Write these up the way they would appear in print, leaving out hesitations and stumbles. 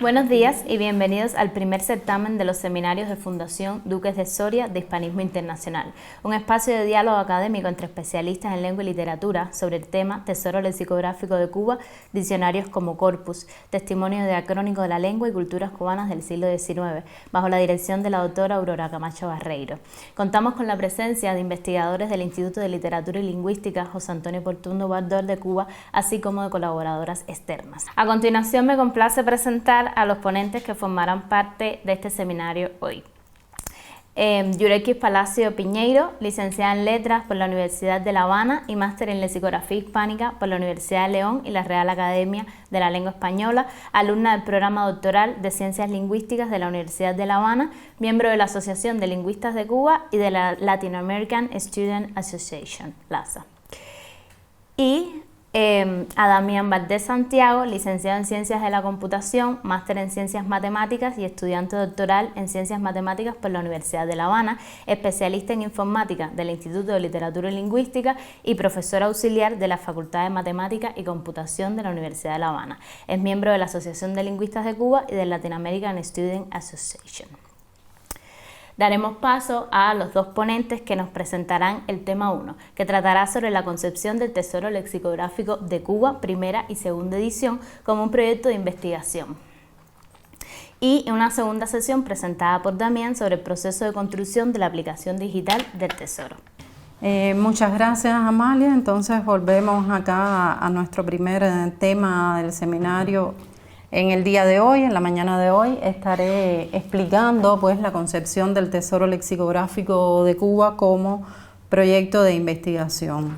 Buenos días y bienvenidos al primer certamen de los seminarios de Fundación Duques de Soria de Hispanismo Internacional, un espacio de diálogo académico entre especialistas en lengua y literatura sobre el tema Tesoro Lexicográfico de Cuba, diccionarios como corpus, testimonio diacrónico de la lengua y culturas cubanas del siglo XIX, bajo la dirección de la doctora Aurora Camacho Barreiro. Contamos con la presencia de investigadores del Instituto de Literatura y Lingüística José Antonio Portundo Bardol de Cuba, así como de colaboradoras externas. A continuación me complace presentar a los ponentes que formarán parte de este seminario hoy. Yurequis Palacio Piñeiro, licenciada en Letras por la Universidad de La Habana y máster en Lexicografía Hispánica por la Universidad de León y la Real Academia de la Lengua Española, alumna del programa doctoral de Ciencias Lingüísticas de la Universidad de La Habana, miembro de la Asociación de Lingüistas de Cuba y de la Latin American Student Association, LASA. Y a Damián Valdés Santiago, licenciado en Ciencias de la Computación, máster en Ciencias Matemáticas y estudiante doctoral en Ciencias Matemáticas por la Universidad de La Habana, especialista en Informática del Instituto de Literatura y Lingüística y profesor auxiliar de la Facultad de Matemáticas y Computación de la Universidad de La Habana. Es miembro de la Asociación de Lingüistas de Cuba y de Latin American Student Association. Daremos paso a los dos ponentes que nos presentarán el tema 1, que tratará sobre la concepción del Tesoro Lexicográfico de Cuba, primera y segunda edición, como un proyecto de investigación. Y en una segunda sesión presentada por Damián sobre el proceso de construcción de la aplicación digital del Tesoro. Muchas gracias, Amalia. Entonces volvemos acá a nuestro primer tema del seminario. En el día de hoy, en la mañana de hoy, estaré explicando la concepción del Tesoro Lexicográfico de Cuba como proyecto de investigación.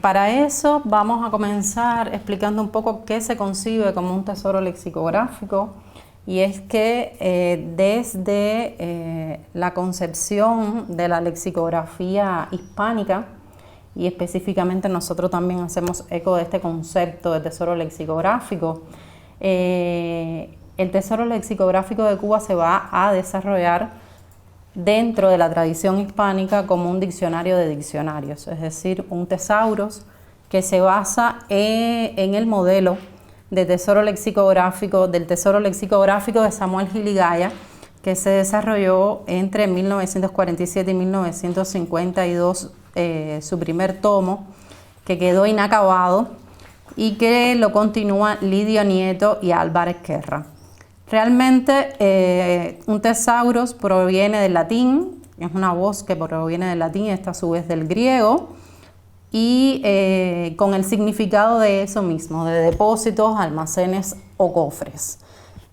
Para eso vamos a comenzar explicando un poco qué se concibe como un tesoro lexicográfico, y es que desde la concepción de la lexicografía hispánica, y específicamente nosotros también hacemos eco de este concepto de tesoro lexicográfico, el Tesoro Lexicográfico de Cuba se va a desarrollar dentro de la tradición hispánica como un diccionario de diccionarios, es decir, un tesauros que se basa en el modelo de tesoro lexicográfico, del Tesoro Lexicográfico de Samuel Gil y Gaya, que se desarrolló entre 1947 y 1952, su primer tomo, que quedó inacabado, y que lo continúa Lidio Nieto y Álvarez Guerra. Realmente un tesauros proviene del latín, es una voz que proviene del latín y está a su vez del griego, y con el significado de eso mismo, de depósitos, almacenes o cofres.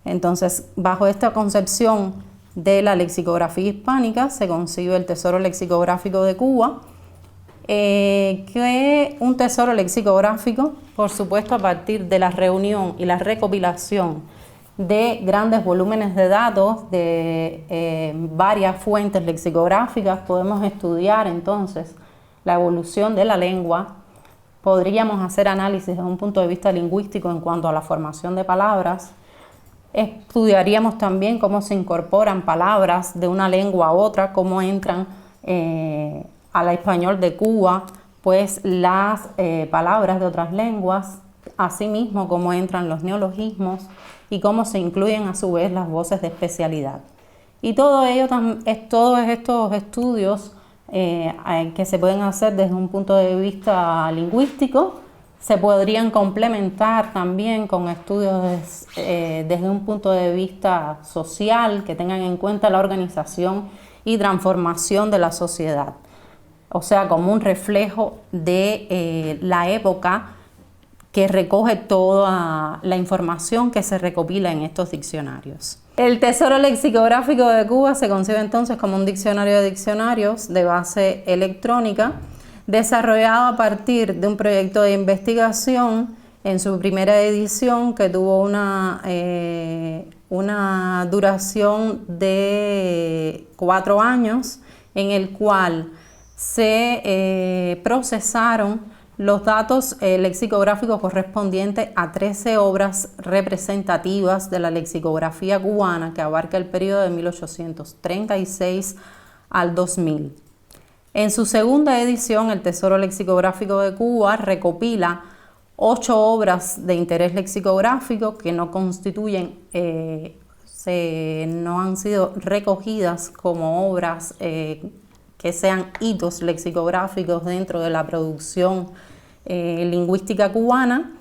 Entonces, bajo esta concepción de la lexicografía hispánica se concibe el Tesoro Lexicográfico de Cuba, que un tesoro lexicográfico, por supuesto, a partir de la reunión y la recopilación de grandes volúmenes de datos de varias fuentes lexicográficas. Podemos estudiar entonces la evolución de la lengua, podríamos hacer análisis desde un punto de vista lingüístico en cuanto a la formación de palabras, estudiaríamos también cómo se incorporan palabras de una lengua a otra, cómo entran al español de Cuba, pues las palabras de otras lenguas, asimismo cómo entran los neologismos y cómo se incluyen a su vez las voces de especialidad. Y todo ello, todos estos estudios que se pueden hacer desde un punto de vista lingüístico, se podrían complementar también con estudios desde un punto de vista social que tengan en cuenta la organización y transformación de la sociedad. O sea, como un reflejo de la época que recoge toda la información que se recopila en estos diccionarios. El Tesoro Lexicográfico de Cuba se concibe entonces como un diccionario de diccionarios de base electrónica, desarrollado a partir de un proyecto de investigación en su primera edición, que tuvo una duración de 4 años, en el cual se procesaron los datos lexicográficos correspondientes a 13 obras representativas de la lexicografía cubana, que abarca el periodo de 1836 al 2000. En su segunda edición, el Tesoro Lexicográfico de Cuba recopila 8 obras de interés lexicográfico que no constituyen, no han sido recogidas como obras que sean hitos lexicográficos dentro de la producción lingüística cubana,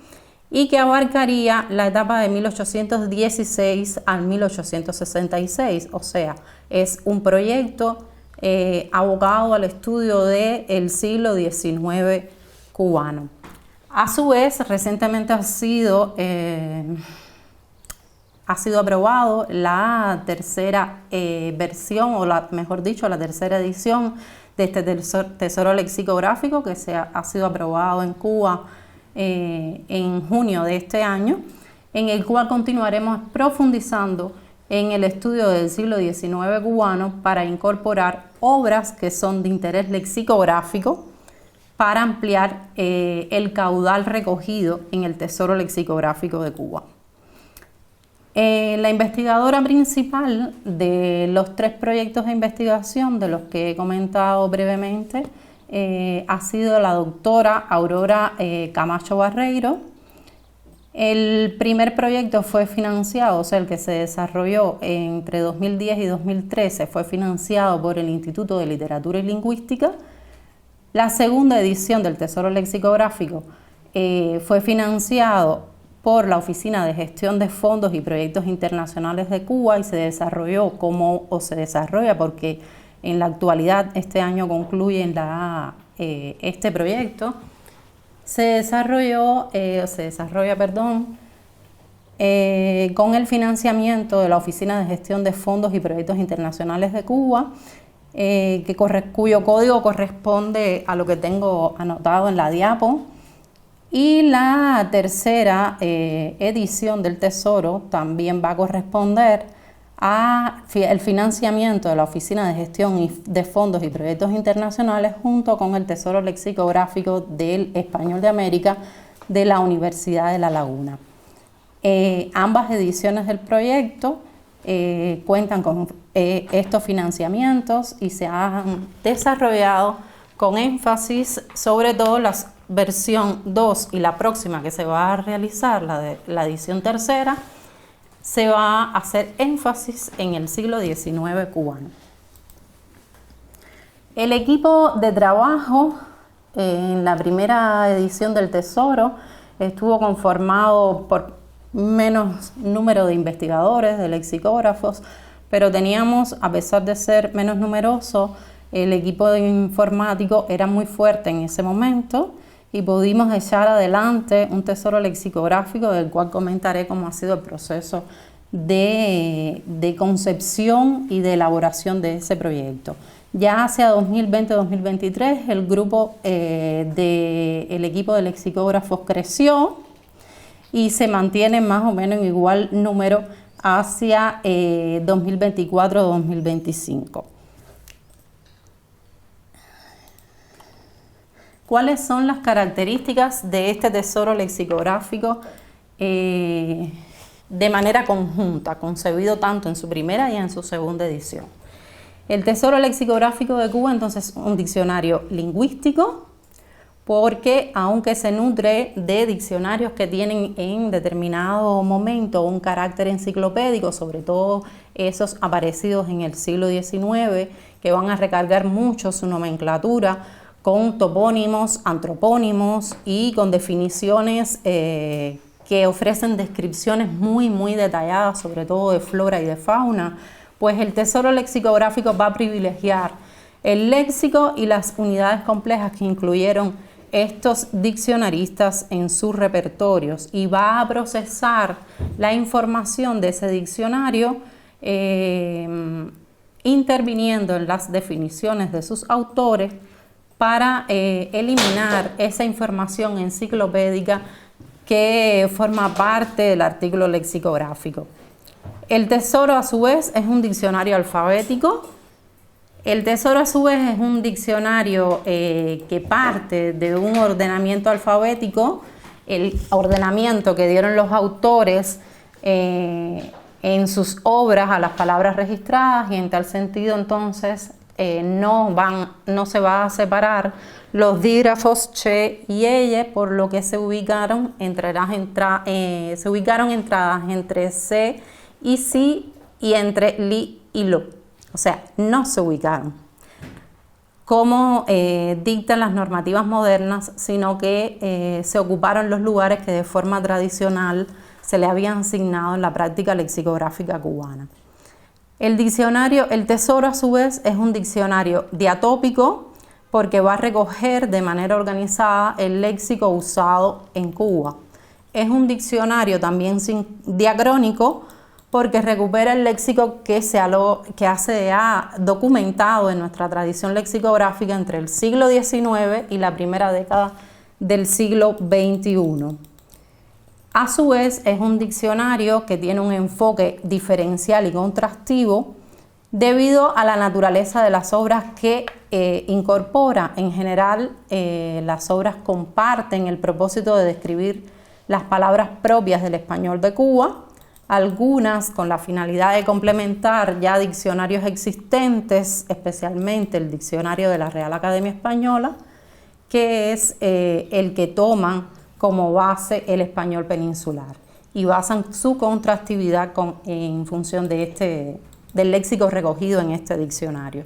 y que abarcaría la etapa de 1816 al 1866, o sea, es un proyecto abocado al estudio del siglo XIX cubano. A su vez, recientemente ha sido aprobado la tercera versión, o mejor dicho, la tercera edición de este tesoro lexicográfico que ha sido aprobado en Cuba en junio de este año, en el cual continuaremos profundizando en el estudio del siglo XIX cubano para incorporar obras que son de interés lexicográfico para ampliar el caudal recogido en el tesoro lexicográfico de Cuba. La investigadora principal de los 3 proyectos de investigación de los que he comentado brevemente ha sido la doctora Aurora Camacho Barreiro. El primer proyecto fue financiado, o sea, el que se desarrolló entre 2010 y 2013 fue financiado por el Instituto de Literatura y Lingüística. La segunda edición del Tesoro Lexicográfico fue financiado por la Oficina de Gestión de Fondos y Proyectos Internacionales de Cuba y se desarrolla porque en la actualidad este año concluye este proyecto. Se desarrolla con el financiamiento de la Oficina de Gestión de Fondos y Proyectos Internacionales de Cuba, cuyo código corresponde a lo que tengo anotado en la diapo. Y la tercera edición del Tesoro también va a corresponder al financiamiento de la Oficina de Gestión de Fondos y Proyectos Internacionales junto con el Tesoro Lexicográfico del Español de América de la Universidad de La Laguna. Ambas ediciones del proyecto cuentan con estos financiamientos y se han desarrollado con énfasis sobre todo la versión 2 y la próxima que se va a realizar, la edición tercera, se va a hacer énfasis en el siglo XIX cubano. El equipo de trabajo en la primera edición del Tesoro estuvo conformado por menos número de investigadores, de lexicógrafos, pero teníamos, a pesar de ser menos numeroso, el equipo informático era muy fuerte en ese momento y pudimos echar adelante un tesoro lexicográfico del cual comentaré cómo ha sido el proceso de concepción y de elaboración de ese proyecto. Ya hacia 2020-2023 el grupo del equipo de lexicógrafos creció y se mantiene más o menos en igual número hacia 2024-2025. ¿Cuáles son las características de este tesoro lexicográfico de manera conjunta, concebido tanto en su primera y en su segunda edición? El Tesoro Lexicográfico de Cuba, entonces, es un diccionario lingüístico, porque aunque se nutre de diccionarios que tienen en determinado momento un carácter enciclopédico, sobre todo esos aparecidos en el siglo XIX, que van a recargar mucho su nomenclatura con topónimos, antropónimos y con definiciones que ofrecen descripciones muy detalladas, sobre todo de flora y de fauna, pues el tesoro lexicográfico va a privilegiar el léxico y las unidades complejas que incluyeron estos diccionaristas en sus repertorios y va a procesar la información de ese diccionario interviniendo en las definiciones de sus autores para eliminar esa información enciclopédica que forma parte del artículo lexicográfico. El tesoro, a su vez, es un diccionario alfabético. El tesoro, a su vez, es un diccionario que parte de un ordenamiento alfabético, el ordenamiento que dieron los autores en sus obras a las palabras registradas, y en tal sentido, entonces, no se va a separar los dígrafos che y elle, por lo que se ubicaron entradas entre se y si y entre li y lo. O sea, no se ubicaron como dictan las normativas modernas, sino que se ocuparon los lugares que de forma tradicional se le habían asignado en la práctica lexicográfica cubana. El tesoro a su vez es un diccionario diatópico porque va a recoger de manera organizada el léxico usado en Cuba. Es un diccionario también diacrónico porque recupera el léxico que se ha documentado en nuestra tradición lexicográfica entre el siglo XIX y la primera década del siglo XXI. A su vez, es un diccionario que tiene un enfoque diferencial y contrastivo debido a la naturaleza de las obras que incorpora. En general, las obras comparten el propósito de describir las palabras propias del español de Cuba, algunas con la finalidad de complementar ya diccionarios existentes, especialmente el diccionario de la Real Academia Española, que es el que toma como base el español peninsular y basan su contrastividad en función del léxico recogido en este diccionario.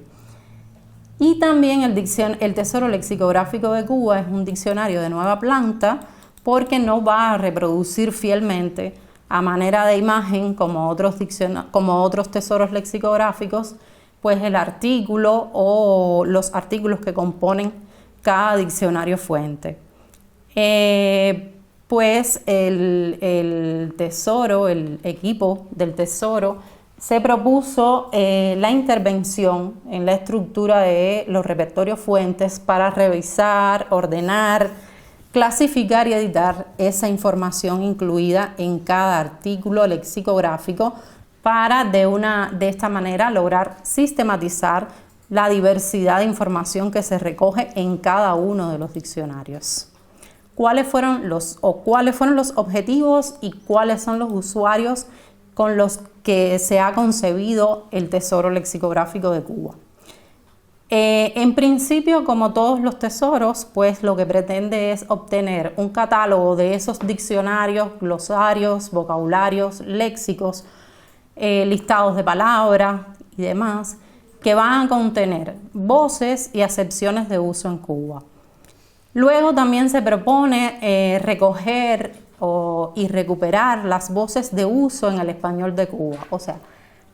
Y también el Tesoro Lexicográfico de Cuba es un diccionario de nueva planta porque no va a reproducir fielmente a manera de imagen como otros tesoros lexicográficos, pues el artículo o los artículos que componen cada diccionario fuente. Pues el tesoro, el equipo del tesoro, se propuso la intervención en la estructura de los repertorios fuentes para revisar, ordenar, clasificar y editar esa información incluida en cada artículo lexicográfico para de esta manera lograr sistematizar la diversidad de información que se recoge en cada uno de los diccionarios. ¿Cuáles fueron los objetivos y cuáles son los usuarios con los que se ha concebido el Tesoro Lexicográfico de Cuba? En principio, como todos los tesoros, pues lo que pretende es obtener un catálogo de esos diccionarios, glosarios, vocabularios, léxicos, listados de palabras y demás, que van a contener voces y acepciones de uso en Cuba. Luego también se propone recoger y recuperar las voces de uso en el español de Cuba, o sea,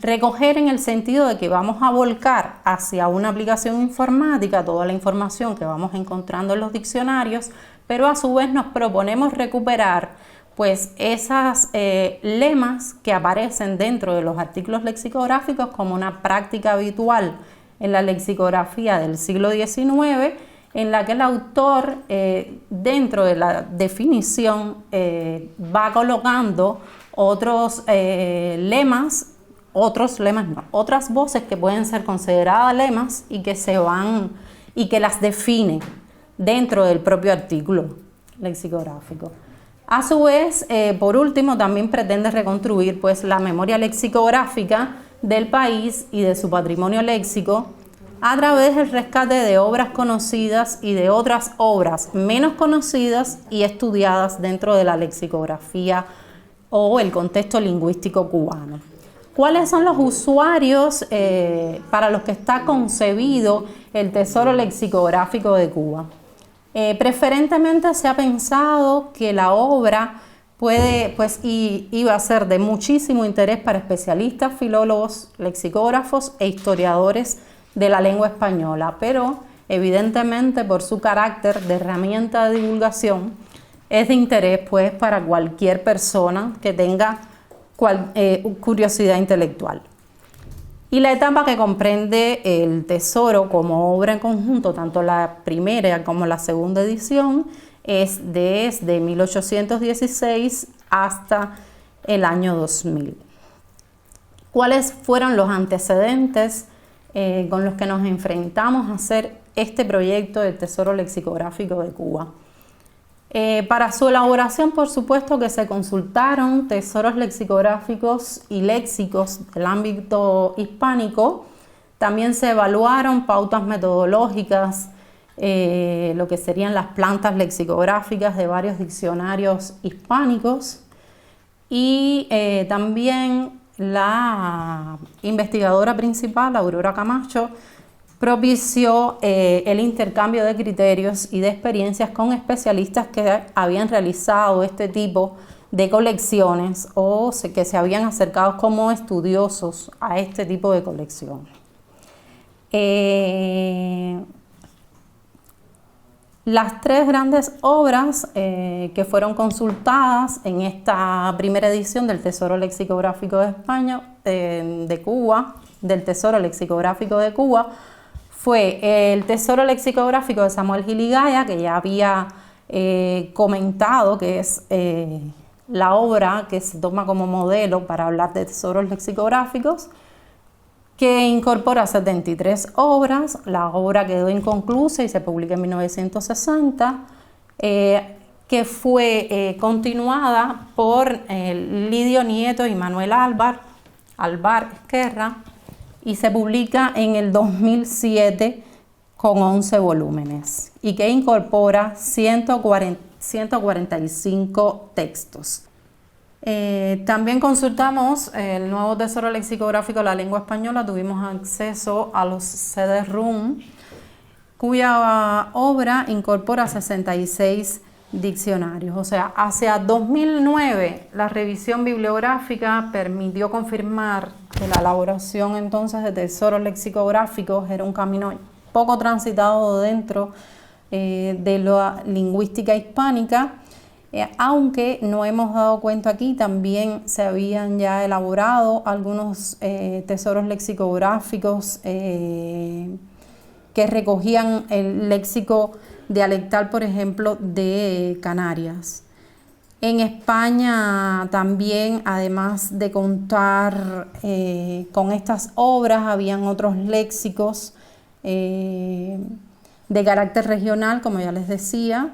recoger en el sentido de que vamos a volcar hacia una aplicación informática toda la información que vamos encontrando en los diccionarios, pero a su vez nos proponemos recuperar pues esas lemas que aparecen dentro de los artículos lexicográficos como una práctica habitual en la lexicografía del siglo XIX, en la que el autor dentro de la definición va colocando otras voces que pueden ser consideradas lemas y que las define dentro del propio artículo lexicográfico. A su vez, por último, también pretende reconstruir pues la memoria lexicográfica del país y de su patrimonio léxico a través del rescate de obras conocidas y de otras obras menos conocidas y estudiadas dentro de la lexicografía o el contexto lingüístico cubano. ¿Cuáles son los usuarios para los que está concebido el Tesoro Lexicográfico de Cuba? Preferentemente se ha pensado que la obra iba a ser de muchísimo interés para especialistas, filólogos, lexicógrafos e historiadores de la lengua española, pero evidentemente por su carácter de herramienta de divulgación es de interés pues para cualquier persona que tenga curiosidad intelectual. Y la etapa que comprende el Tesoro como obra en conjunto, tanto la primera como la segunda edición, es desde 1816 hasta el año 2000. ¿Cuáles fueron los antecedentes con los que nos enfrentamos a hacer este proyecto del Tesoro Lexicográfico de Cuba? Para su elaboración, por supuesto que se consultaron tesoros lexicográficos y léxicos del ámbito hispánico, También se evaluaron pautas metodológicas, lo que serían las plantas lexicográficas de varios diccionarios hispánicos, y también la investigadora principal, Aurora Camacho, propició el intercambio de criterios y de experiencias con especialistas que habían realizado este tipo de colecciones o que se habían acercado como estudiosos a este tipo de colección. Las tres grandes obras que fueron consultadas en esta primera edición del Tesoro Lexicográfico de España, de Cuba, del Tesoro Lexicográfico de Cuba, fue el Tesoro Lexicográfico de Samuel Gil y Gaya, que ya había comentado, que es la obra que se toma como modelo para hablar de tesoros lexicográficos, que incorpora 73 obras. La obra quedó inconclusa y se publica en 1960, que fue continuada por Lidio Nieto y Manuel Alvar Esquerra, y se publica en el 2007 con 11 volúmenes y que incorpora 145 textos. También consultamos el nuevo Tesoro Lexicográfico de la Lengua Española, tuvimos acceso a los CD-ROM, cuya obra incorpora 66 diccionarios. O sea, hacia 2009 la revisión bibliográfica permitió confirmar que la elaboración entonces de tesoros lexicográficos era un camino poco transitado dentro de la lingüística hispánica. Aunque no hemos dado cuenta aquí, también se habían ya elaborado algunos tesoros lexicográficos que recogían el léxico dialectal, por ejemplo, de Canarias. En España también, además de contar con estas obras, habían otros léxicos de carácter regional, como ya les decía.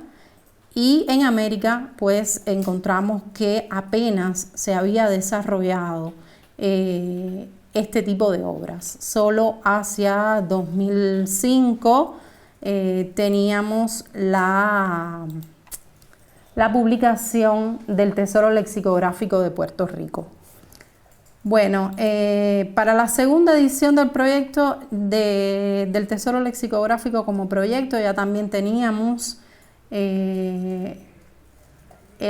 Y en América, pues encontramos que apenas se había desarrollado este tipo de obras. Solo hacia 2005 teníamos la publicación del Tesoro Lexicográfico de Puerto Rico. Bueno, para la segunda edición del proyecto del Tesoro Lexicográfico como proyecto ya también teníamos el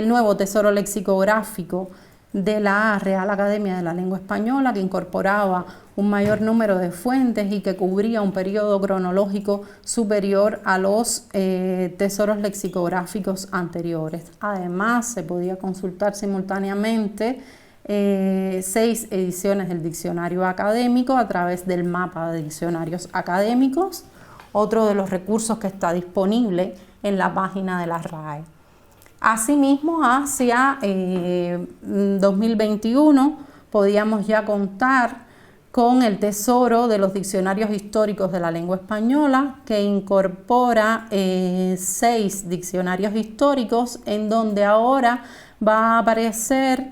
nuevo Tesoro Lexicográfico de la Real Academia de la Lengua Española, que incorporaba un mayor número de fuentes y que cubría un periodo cronológico superior a los tesoros lexicográficos anteriores. Además, se podía consultar simultáneamente 6 ediciones del diccionario académico a través del mapa de diccionarios académicos, otro de los recursos que está disponible en la página de la RAE. Asimismo, hacia 2021 podíamos ya contar con el tesoro de los diccionarios históricos de la lengua española, que incorpora 6 diccionarios históricos, en donde ahora va a aparecer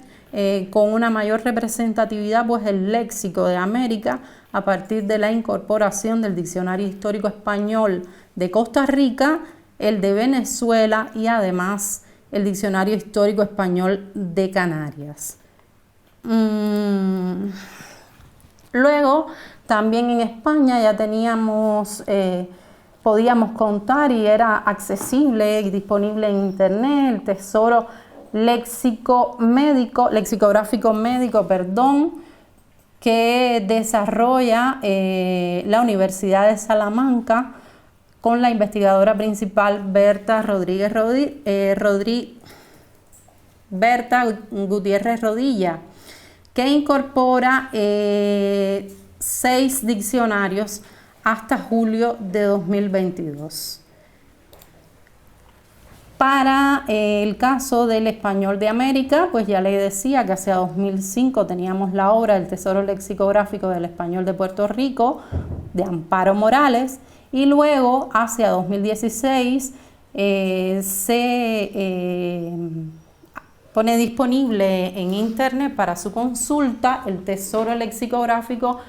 con una mayor representatividad pues el léxico de América, a partir de la incorporación del diccionario histórico español de Costa Rica, el de Venezuela y además el diccionario histórico español de Canarias. Luego, también en España ya teníamos, podíamos contar y era accesible y disponible en internet el Tesoro Lexicográfico Médico, que desarrolla la Universidad de Salamanca con la investigadora principal Berta Gutiérrez Rodilla, que incorpora 6 diccionarios hasta julio de 2022. Para el caso del español de América, pues ya les decía que hacia 2005 teníamos la obra del Tesoro Lexicográfico del Español de Puerto Rico, de Amparo Morales, y luego hacia 2016 se pone disponible en internet para su consulta el Tesoro Lexicográfico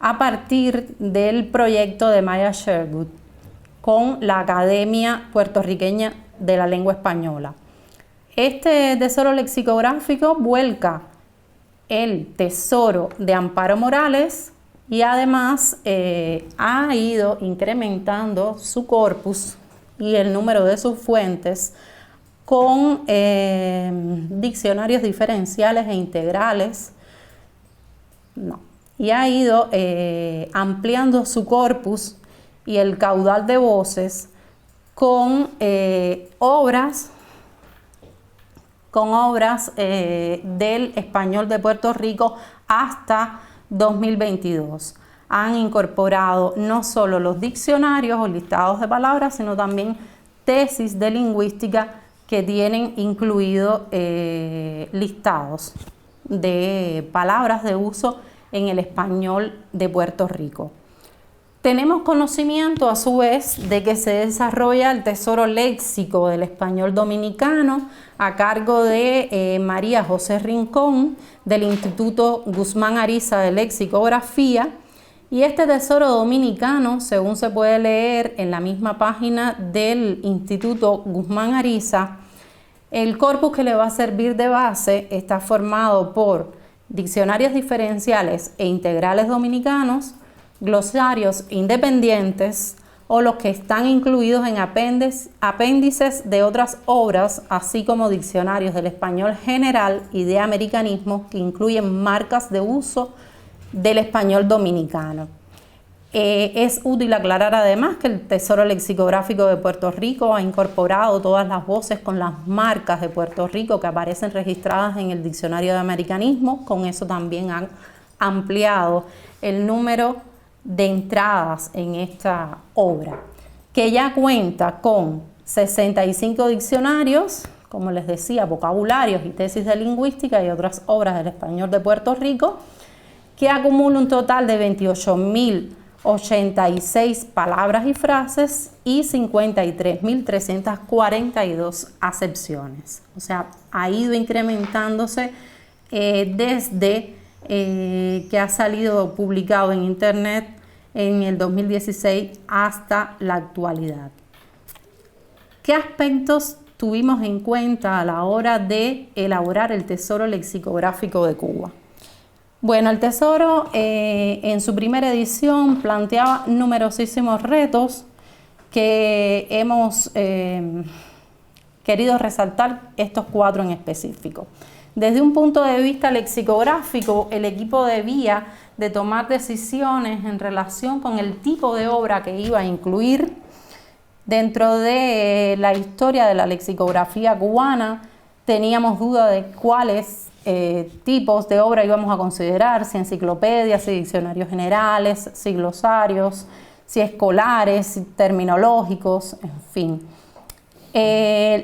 a partir del proyecto de Maya Sherwood con la Academia Puertorriqueña de la Lengua Española. Este tesoro lexicográfico vuelca el tesoro de Amparo Morales y además ha ido incrementando su corpus y el número de sus fuentes con diccionarios diferenciales e integrales. Y ha ido ampliando su corpus y el caudal de voces con obras del español de Puerto Rico hasta 2022. Han incorporado no solo los diccionarios o listados de palabras, sino también tesis de lingüística que tienen incluido listados de palabras de uso en el español de Puerto Rico. Tenemos conocimiento a su vez de que se desarrolla el tesoro léxico del español dominicano a cargo de María José Rincón del Instituto Guzmán Ariza de Lexicografía, y este tesoro dominicano, según se puede leer en la misma página del Instituto Guzmán Ariza, el corpus que le va a servir de base está formado por diccionarios diferenciales e integrales dominicanos, glosarios independientes o los que están incluidos en apéndices de otras obras, así como diccionarios del español general y de americanismo que incluyen marcas de uso del español dominicano. Es útil aclarar además que el Tesoro Lexicográfico de Puerto Rico ha incorporado todas las voces con las marcas de Puerto Rico que aparecen registradas en el Diccionario de Americanismo. Con eso también han ampliado el número de entradas en esta obra, que ya cuenta con 65 diccionarios, como les decía, vocabularios y tesis de lingüística y otras obras del español de Puerto Rico, que acumula un total de 28.086 palabras y frases y 53.342 acepciones. O sea, ha ido incrementándose desde que ha salido publicado en internet en el 2016 hasta la actualidad. ¿Qué aspectos tuvimos en cuenta a la hora de elaborar el Tesoro Lexicográfico de Cuba? Bueno, el Tesoro en su primera edición planteaba numerosísimos retos que hemos querido resaltar estos 4 en específico. Desde un punto de vista lexicográfico, el equipo debía de tomar decisiones en relación con el tipo de obra que iba a incluir dentro de la historia de la lexicografía cubana. Teníamos duda de cuáles tipos de obra íbamos a considerar, si enciclopedias, si diccionarios generales, si glosarios, si escolares, si terminológicos, en fin.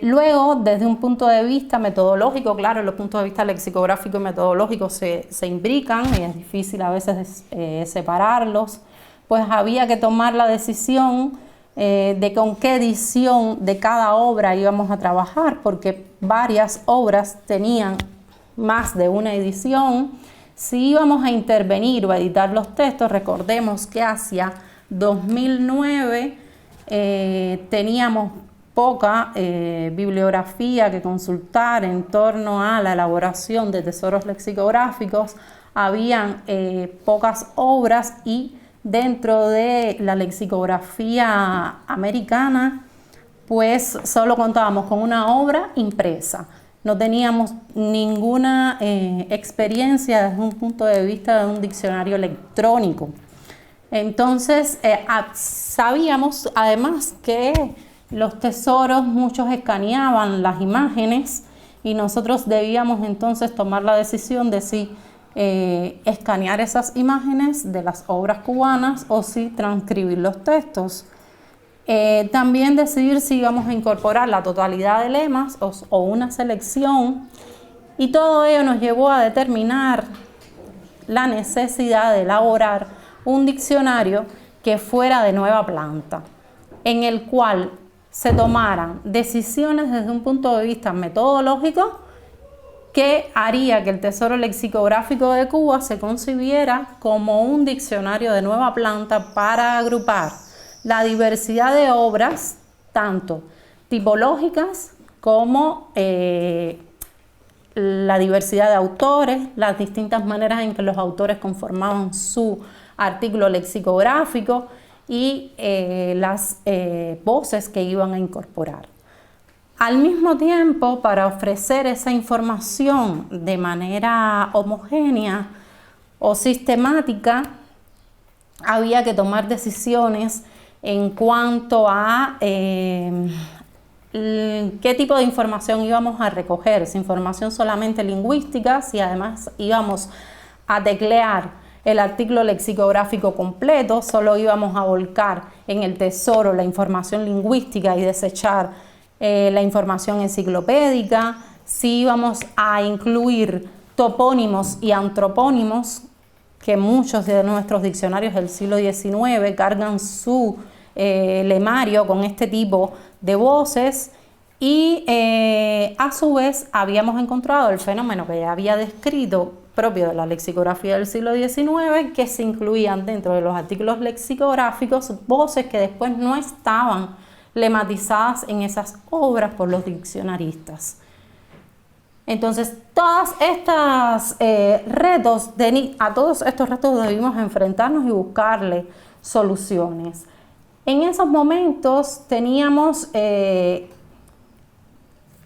Luego, desde un punto de vista metodológico, claro, los puntos de vista lexicográfico y metodológico se imbrican y es difícil a veces separarlos, pues había que tomar la decisión de con qué edición de cada obra íbamos a trabajar, porque varias obras tenían más de una edición. Si íbamos a intervenir o a editar los textos, recordemos que hacia 2009 teníamos poca bibliografía que consultar en torno a la elaboración de tesoros lexicográficos, habían pocas obras y dentro de la lexicografía americana pues solo contábamos con una obra impresa. No teníamos ninguna experiencia desde un punto de vista de un diccionario electrónico. Entonces sabíamos además que los tesoros, muchos escaneaban las imágenes y nosotros debíamos entonces tomar la decisión de si escanear esas imágenes de las obras cubanas o si transcribir los textos. También decidir si íbamos a incorporar la totalidad de lemas o una selección, y todo ello nos llevó a determinar la necesidad de elaborar un diccionario que fuera de nueva planta, en el cual se tomaran decisiones desde un punto de vista metodológico que haría que el Tesoro Lexicográfico de Cuba se concibiera como un diccionario de nueva planta para agrupar la diversidad de obras, tanto tipológicas como la diversidad de autores, las distintas maneras en que los autores conformaban su artículo lexicográfico y las voces que iban a incorporar. Al mismo tiempo, para ofrecer esa información de manera homogénea o sistemática, había que tomar decisiones en cuanto a qué tipo de información íbamos a recoger, si información solamente lingüística, si además íbamos a teclear el artículo lexicográfico completo, solo íbamos a volcar en el tesoro la información lingüística y desechar la información enciclopédica, si íbamos a incluir topónimos y antropónimos, que muchos de nuestros diccionarios del siglo XIX cargan su lemario con este tipo de voces, y a su vez habíamos encontrado el fenómeno que ya había descrito propio de la lexicografía del siglo XIX, que se incluían dentro de los artículos lexicográficos voces que después no estaban lematizadas en esas obras por los diccionaristas. Entonces, a todos estos retos debimos enfrentarnos y buscarle soluciones. En esos momentos teníamos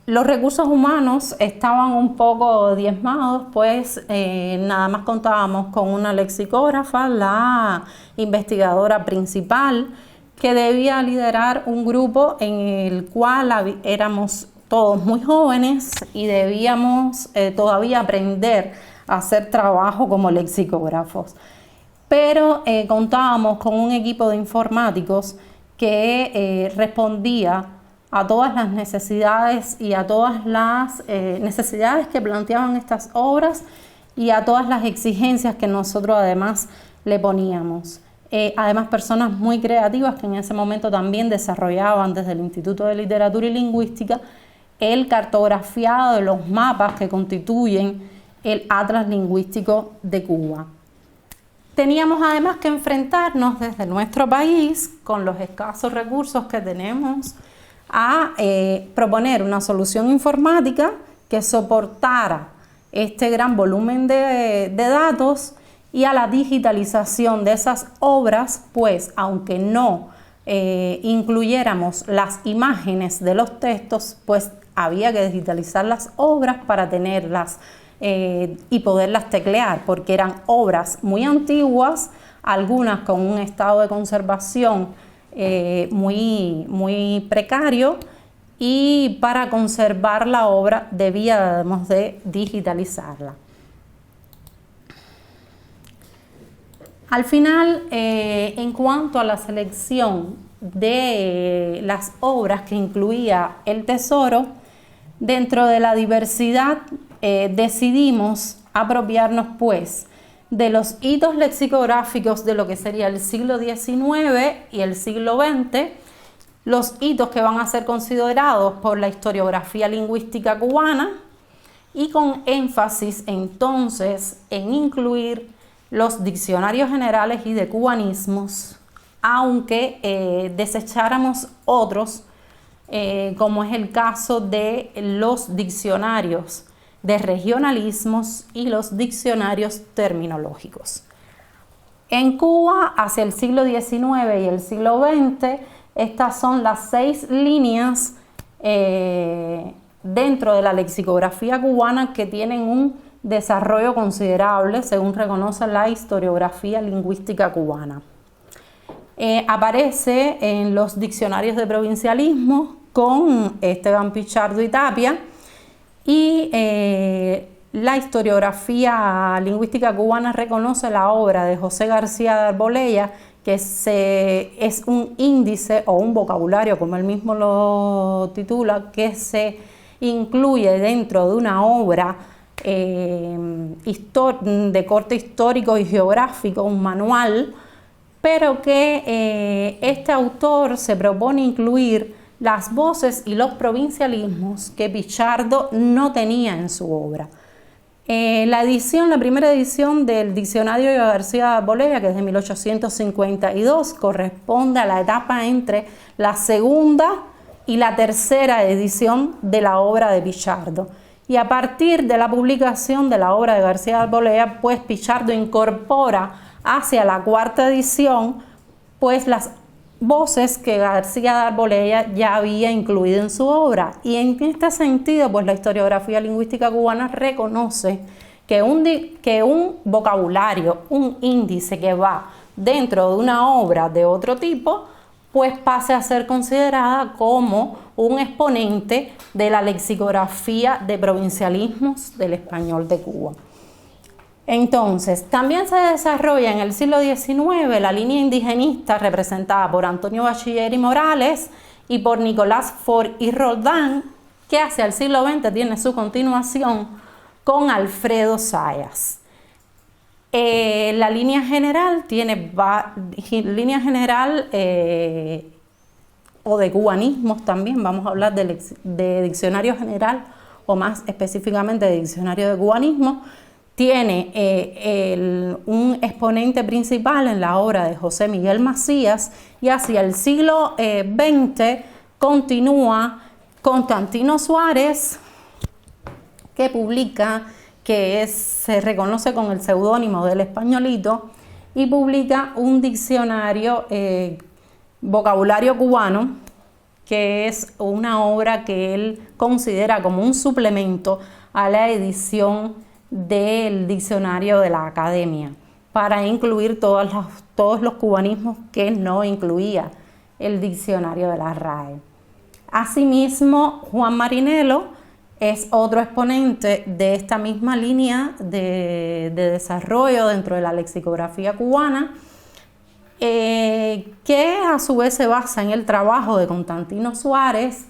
los recursos humanos estaban un poco diezmados, pues nada más contábamos con una lexicógrafa, la investigadora principal, que debía liderar un grupo en el cual éramos todos muy jóvenes y debíamos todavía aprender a hacer trabajo como lexicógrafos. Pero contábamos con un equipo de informáticos que respondía a todas las necesidades y a todas las necesidades que planteaban estas obras y a todas las exigencias que nosotros además le poníamos. Además, personas muy creativas que en ese momento también desarrollaban desde el Instituto de Literatura y Lingüística el cartografiado de los mapas que constituyen el Atlas Lingüístico de Cuba. Teníamos además que enfrentarnos desde nuestro país, con los escasos recursos que tenemos, a proponer una solución informática que soportara este gran volumen de datos y a la digitalización de esas obras, pues aunque no incluyéramos las imágenes de los textos, pues había que digitalizar las obras para tenerlas y poderlas teclear, porque eran obras muy antiguas, algunas con un estado de conservación muy precario, y para conservar la obra debíamos de digitalizarla. Al final, en cuanto a la selección de las obras que incluía el tesoro, dentro de la diversidad decidimos apropiarnos pues de los hitos lexicográficos de lo que sería el siglo XIX y el siglo XX, los hitos que van a ser considerados por la historiografía lingüística cubana, y con énfasis entonces en incluir los diccionarios generales y de cubanismos, aunque desecháramos otros, como es el caso de los diccionarios de regionalismos y los diccionarios terminológicos. En Cuba, hacia el siglo XIX y el siglo XX, estas son las 6 líneas dentro de la lexicografía cubana que tienen un desarrollo considerable, según reconoce la historiografía lingüística cubana. Aparece en los diccionarios de provincialismo con Esteban Pichardo y Tapia, y la historiografía lingüística cubana reconoce la obra de José García de Arbolella, que es un índice o un vocabulario, como él mismo lo titula, que se incluye dentro de una obra de corte histórico y geográfico, un manual, pero que este autor se propone incluir las voces y los provincialismos que Pichardo no tenía en su obra. La primera edición del Diccionario de García de Arboleda, que es de 1852, corresponde a la etapa entre la segunda y la tercera edición de la obra de Pichardo. Y a partir de la publicación de la obra de García de Arboleda, pues Pichardo incorpora hacia la cuarta edición pues las voces que García de Arboleda ya había incluido en su obra. Y en este sentido, pues la historiografía lingüística cubana reconoce que un vocabulario, un índice que va dentro de una obra de otro tipo, pues pase a ser considerada como un exponente de la lexicografía de provincialismos del español de Cuba. Entonces, también se desarrolla en el siglo XIX la línea indigenista representada por Antonio Bachiller y Morales y por Nicolás Fort y Roldán, que hacia el siglo XX tiene su continuación con Alfredo Zayas. La línea general o de cubanismos también, vamos a hablar de diccionario general o más específicamente de diccionario de cubanismo. Tiene un exponente principal en la obra de José Miguel Macías y hacia el siglo XX continúa Constantino Suárez, que publica, se reconoce con el seudónimo del Españolito, y publica un diccionario vocabulario cubano, que es una obra que él considera como un suplemento a la edición del diccionario de la Academia, para incluir todos los cubanismos que no incluía el diccionario de la RAE. Asimismo, Juan Marinello es otro exponente de esta misma línea de desarrollo dentro de la lexicografía cubana, que a su vez se basa en el trabajo de Constantino Suárez,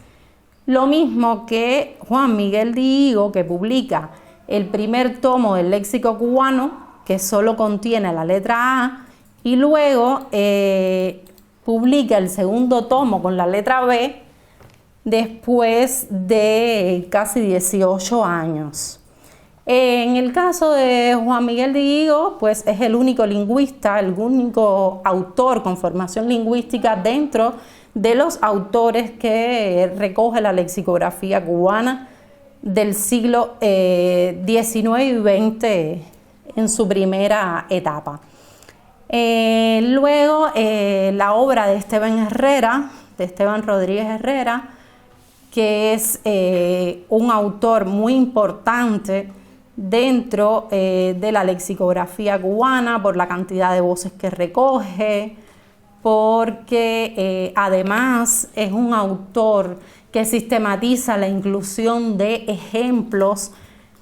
lo mismo que Juan Miguel Diego, que publica el primer tomo del léxico cubano, que solo contiene la letra A, y luego publica el segundo tomo con la letra B después de casi 18 años. En el caso de Juan Miguel Diego, pues es el único lingüista, el único autor con formación lingüística dentro de los autores que recoge la lexicografía cubana del siglo XIX y XX en su primera etapa. Luego la obra de Esteban Rodríguez Herrera, que es un autor muy importante dentro de la lexicografía cubana por la cantidad de voces que recoge, porque además es un autor que sistematiza la inclusión de ejemplos,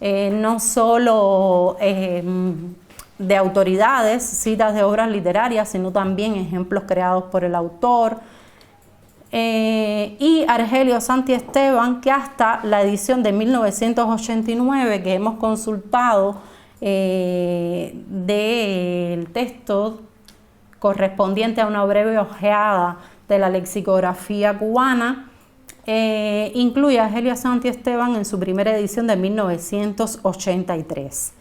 no solo de autoridades, citas de obras literarias, sino también ejemplos creados por el autor. Y Argelio Santiesteban, que hasta la edición de 1989 que hemos consultado del texto correspondiente a una breve ojeada de la lexicografía cubana, incluye a Argelio Santiesteban en su primera edición de 1983.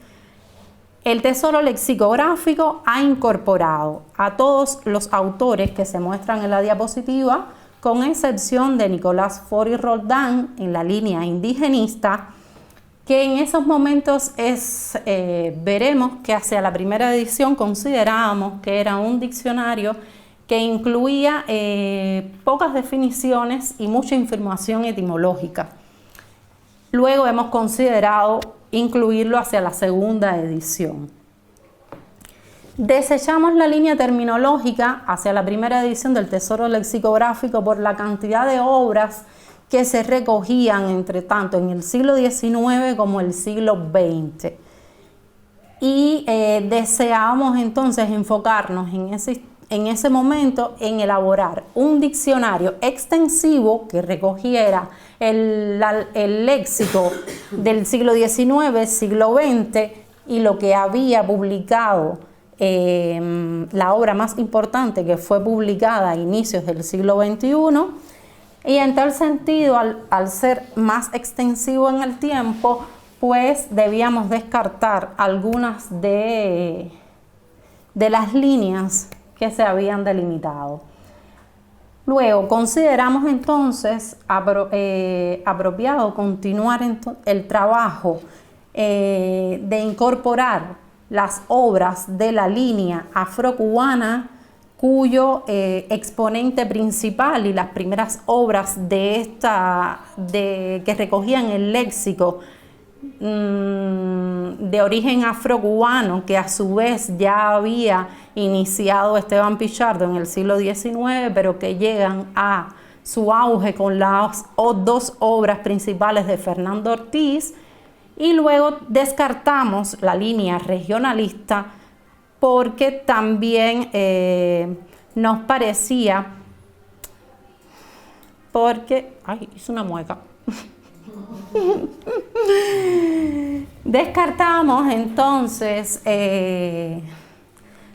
El Tesoro Lexicográfico ha incorporado a todos los autores que se muestran en la diapositiva, con excepción de Nicolás Fort y Roldán en la línea indigenista, que en esos momentos veremos que hacia la primera edición considerábamos que era un diccionario que incluía pocas definiciones y mucha información etimológica. Luego hemos considerado incluirlo hacia la segunda edición. Desechamos la línea terminológica hacia la primera edición del Tesoro Lexicográfico por la cantidad de obras que se recogían entre tanto en el siglo XIX como el siglo XX. Y deseábamos entonces enfocarnos en ese momento en elaborar un diccionario extensivo que recogiera el léxico del siglo XIX, siglo XX y lo que había publicado la obra más importante que fue publicada a inicios del siglo XXI, Y en tal sentido, al ser más extensivo en el tiempo, pues debíamos descartar algunas de las líneas que se habían delimitado. Luego, consideramos entonces apropiado continuar el trabajo de incorporar las obras de la línea afrocubana, cuyo exponente principal y las primeras obras que recogían el léxico de origen afrocubano, que a su vez ya había iniciado Esteban Pichardo en el siglo XIX, pero que llegan a su auge con las dos obras principales de Fernando Ortiz. Y luego descartamos la línea regionalista porque también nos parecía, hice una mueca. Descartamos entonces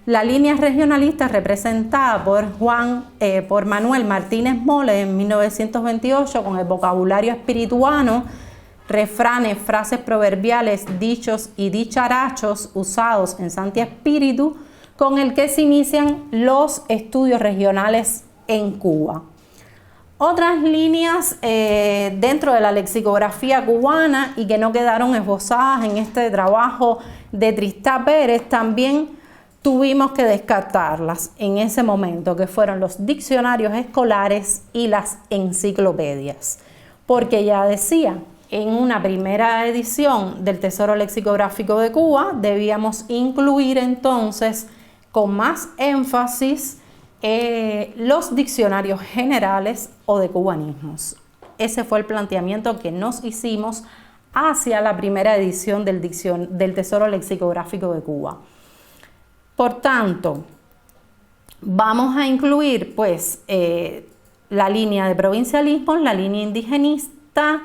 la línea regionalista representada por Manuel Martínez Mole en 1928 con el vocabulario espirituano, refranes, frases proverbiales, dichos y dicharachos usados en Santi Espíritu, con el que se inician los estudios regionales en Cuba. Otras líneas dentro de la lexicografía cubana y que no quedaron esbozadas en este trabajo de Tristán Pérez, también tuvimos que descartarlas en ese momento, que fueron los diccionarios escolares y las enciclopedias, porque ya decía, en una primera edición del Tesoro Lexicográfico de Cuba debíamos incluir entonces con más énfasis los diccionarios generales o de cubanismos. Ese fue el planteamiento que nos hicimos hacia la primera edición del Tesoro Lexicográfico de Cuba. Por tanto, vamos a incluir pues la línea de provincialismo, la línea indigenista,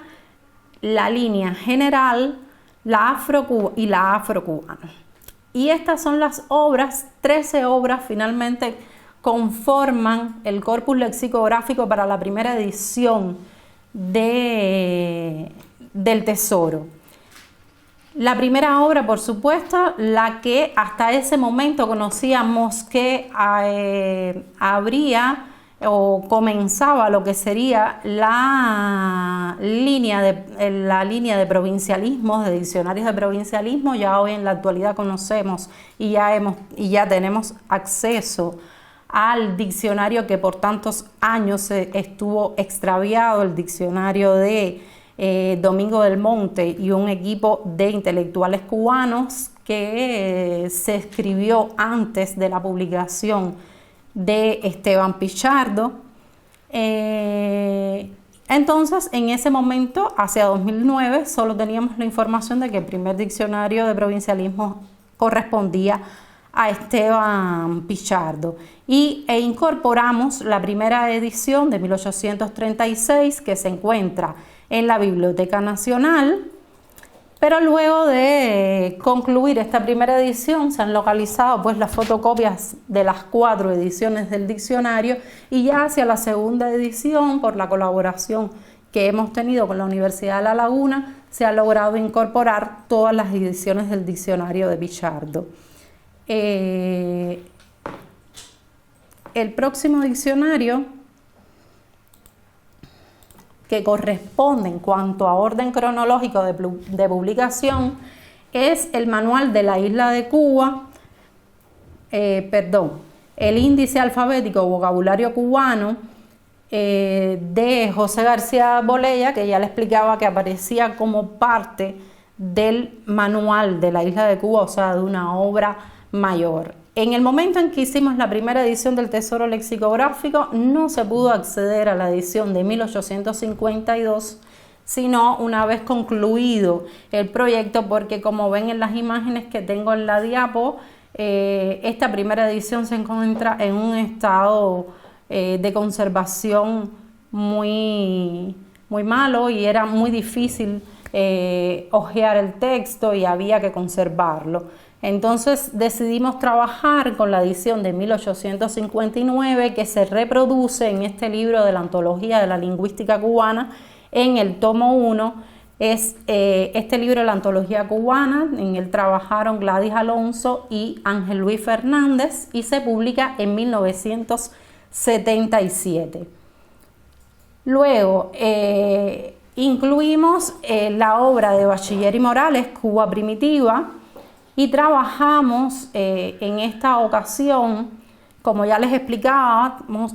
la línea general, la afrocubana. Y estas son las obras, 13 obras finalmente conforman el corpus lexicográfico para la primera edición del Tesoro. La primera obra, por supuesto, la que hasta ese momento conocíamos que habría o comenzaba lo que sería la línea de provincialismos, de diccionarios de provincialismo. Ya hoy en la actualidad conocemos y ya tenemos acceso al diccionario que por tantos años estuvo extraviado, el diccionario de Domingo del Monte y un equipo de intelectuales cubanos que se escribió antes de la publicación de Esteban Pichardo. Entonces, en ese momento, hacia 2009, solo teníamos la información de que el primer diccionario de provincialismo correspondía a Esteban Pichardo e incorporamos la primera edición de 1836 que se encuentra en la Biblioteca Nacional, pero luego de concluir esta primera edición se han localizado pues las fotocopias de las 4 ediciones del diccionario y ya hacia la segunda edición, por la colaboración que hemos tenido con la Universidad de La Laguna, se ha logrado incorporar todas las ediciones del diccionario de Pichardo. El próximo diccionario, que corresponde en cuanto a orden cronológico de publicación, es el Manual de la Isla de Cuba, el Índice Alfabético Vocabulario Cubano de José García Bolella, que ya le explicaba que aparecía como parte del Manual de la Isla de Cuba, o sea, de una obra mayor. En el momento en que hicimos la primera edición del Tesoro Lexicográfico, no se pudo acceder a la edición de 1852, sino una vez concluido el proyecto, porque como ven en las imágenes que tengo en la diapo, esta primera edición se encuentra en un estado de conservación muy malo y era muy difícil hojear el texto y había que conservarlo. Entonces decidimos trabajar con la edición de 1859 que se reproduce en este libro de la Antología de la Lingüística Cubana en el tomo 1. Es este libro de la Antología Cubana, en él trabajaron Gladys Alonso y Ángel Luis Fernández y se publica en 1977. Luego incluimos la obra de Bachiller y Morales, Cuba Primitiva, y trabajamos en esta ocasión, como ya les explicábamos,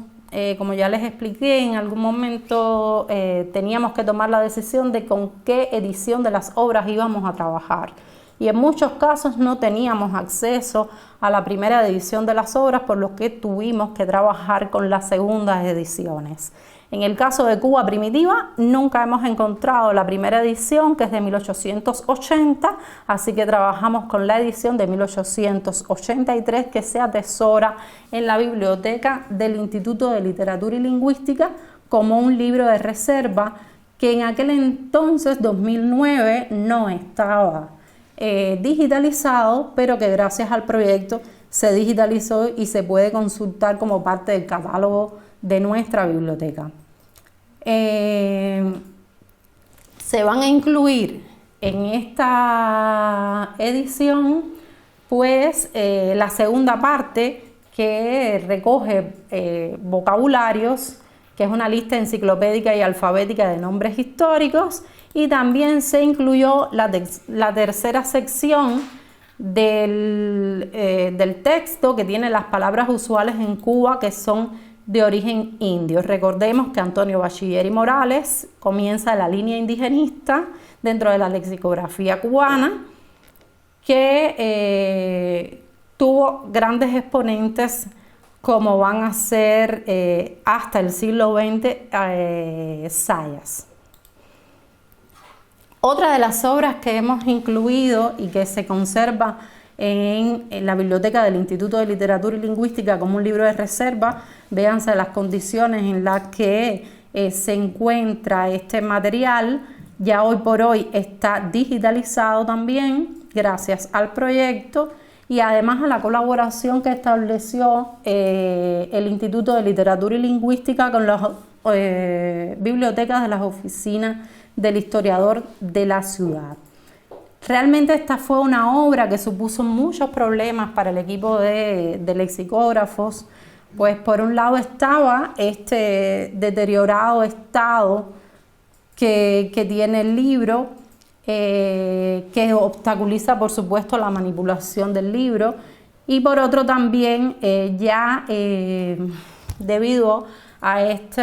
como ya les expliqué, en algún momento teníamos que tomar la decisión de con qué edición de las obras íbamos a trabajar. Y en muchos casos no teníamos acceso a la primera edición de las obras, por lo que tuvimos que trabajar con las segundas ediciones. En el caso de Cuba Primitiva, nunca hemos encontrado la primera edición, que es de 1880, así que trabajamos con la edición de 1883, que se atesora en la biblioteca del Instituto de Literatura y Lingüística como un libro de reserva, que en aquel entonces, 2009, no estaba digitalizado, pero que gracias al proyecto se digitalizó y se puede consultar como parte del catálogo de nuestra biblioteca. Se van a incluir en esta edición pues la segunda parte, que recoge vocabularios, que es una lista enciclopédica y alfabética de nombres históricos, y también se incluyó la tercera sección del texto, que tiene las palabras usuales en Cuba que son de origen indio. Recordemos que Antonio Bachiller y Morales comienza la línea indigenista dentro de la lexicografía cubana, que tuvo grandes exponentes como van a ser hasta el siglo XX Zayas. Otra de las obras que hemos incluido y que se conserva en la biblioteca del Instituto de Literatura y Lingüística como un libro de reserva, véanse las condiciones en las que se encuentra este material. Ya hoy por hoy está digitalizado también gracias al proyecto y además a la colaboración que estableció el Instituto de Literatura y Lingüística con las bibliotecas de las oficinas del historiador de la ciudad. Realmente esta fue una obra que supuso muchos problemas para el equipo de lexicógrafos, pues por un lado estaba este deteriorado estado que tiene el libro, que obstaculiza por supuesto la manipulación del libro, y por otro también debido a este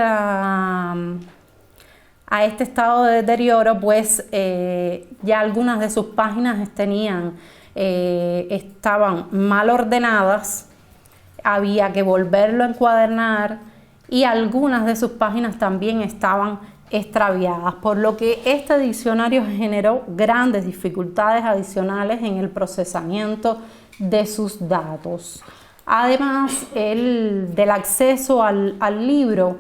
estado de deterioro, pues ya algunas de sus páginas estaban mal ordenadas, había que volverlo a encuadernar y algunas de sus páginas también estaban extraviadas, por lo que este diccionario generó grandes dificultades adicionales en el procesamiento de sus datos. Además del acceso al libro,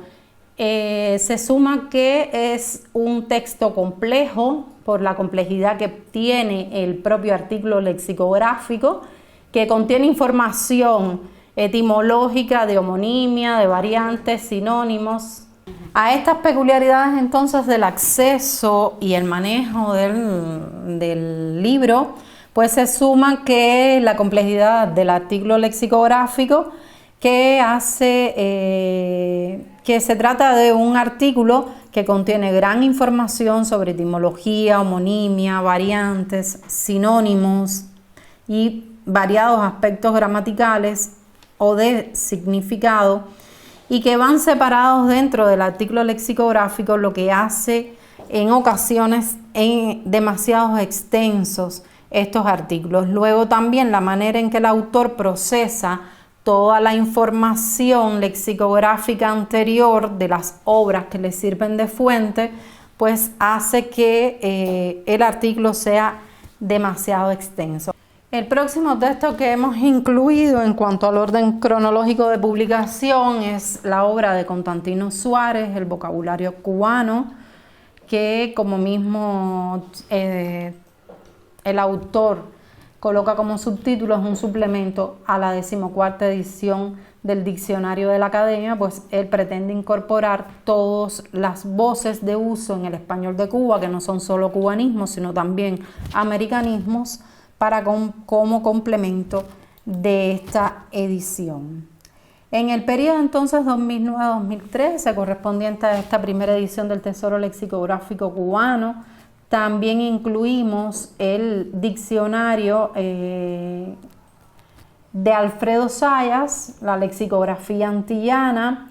se suma que es un texto complejo por la complejidad que tiene el propio artículo lexicográfico, que contiene información etimológica, de homonimia, de variantes, sinónimos. A estas peculiaridades entonces del acceso y el manejo del libro, pues se suma que la complejidad del artículo lexicográfico, que hace que se trata de un artículo que contiene gran información sobre etimología, homonimia, variantes, sinónimos y variados aspectos gramaticales o de significado, y que van separados dentro del artículo lexicográfico, lo que hace en ocasiones demasiados extensos estos artículos. Luego también la manera en que el autor procesa toda la información lexicográfica anterior de las obras que le sirven de fuente, pues hace que el artículo sea demasiado extenso. El próximo texto que hemos incluido en cuanto al orden cronológico de publicación es la obra de Constantino Suárez, El vocabulario cubano, que, como mismo el autor coloca como subtítulo, es un suplemento a la 14ª edición del Diccionario de la Academia, pues él pretende incorporar todas las voces de uso en el español de Cuba, que no son solo cubanismos, sino también americanismos, como complemento de esta edición. En el periodo entonces 2009-2013, correspondiente a esta primera edición del Tesoro Lexicográfico Cubano, también incluimos el diccionario de Alfredo Zayas, la lexicografía antillana,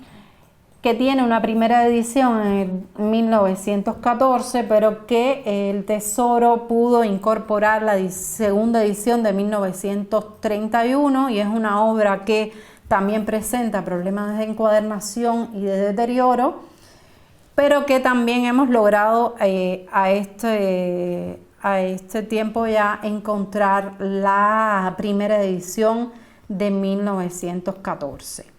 que tiene una primera edición en 1914, pero que el Tesoro pudo incorporar la segunda edición de 1931, y es una obra que también presenta problemas de encuadernación y de deterioro, pero que también hemos logrado a este tiempo ya encontrar la primera edición de 1914.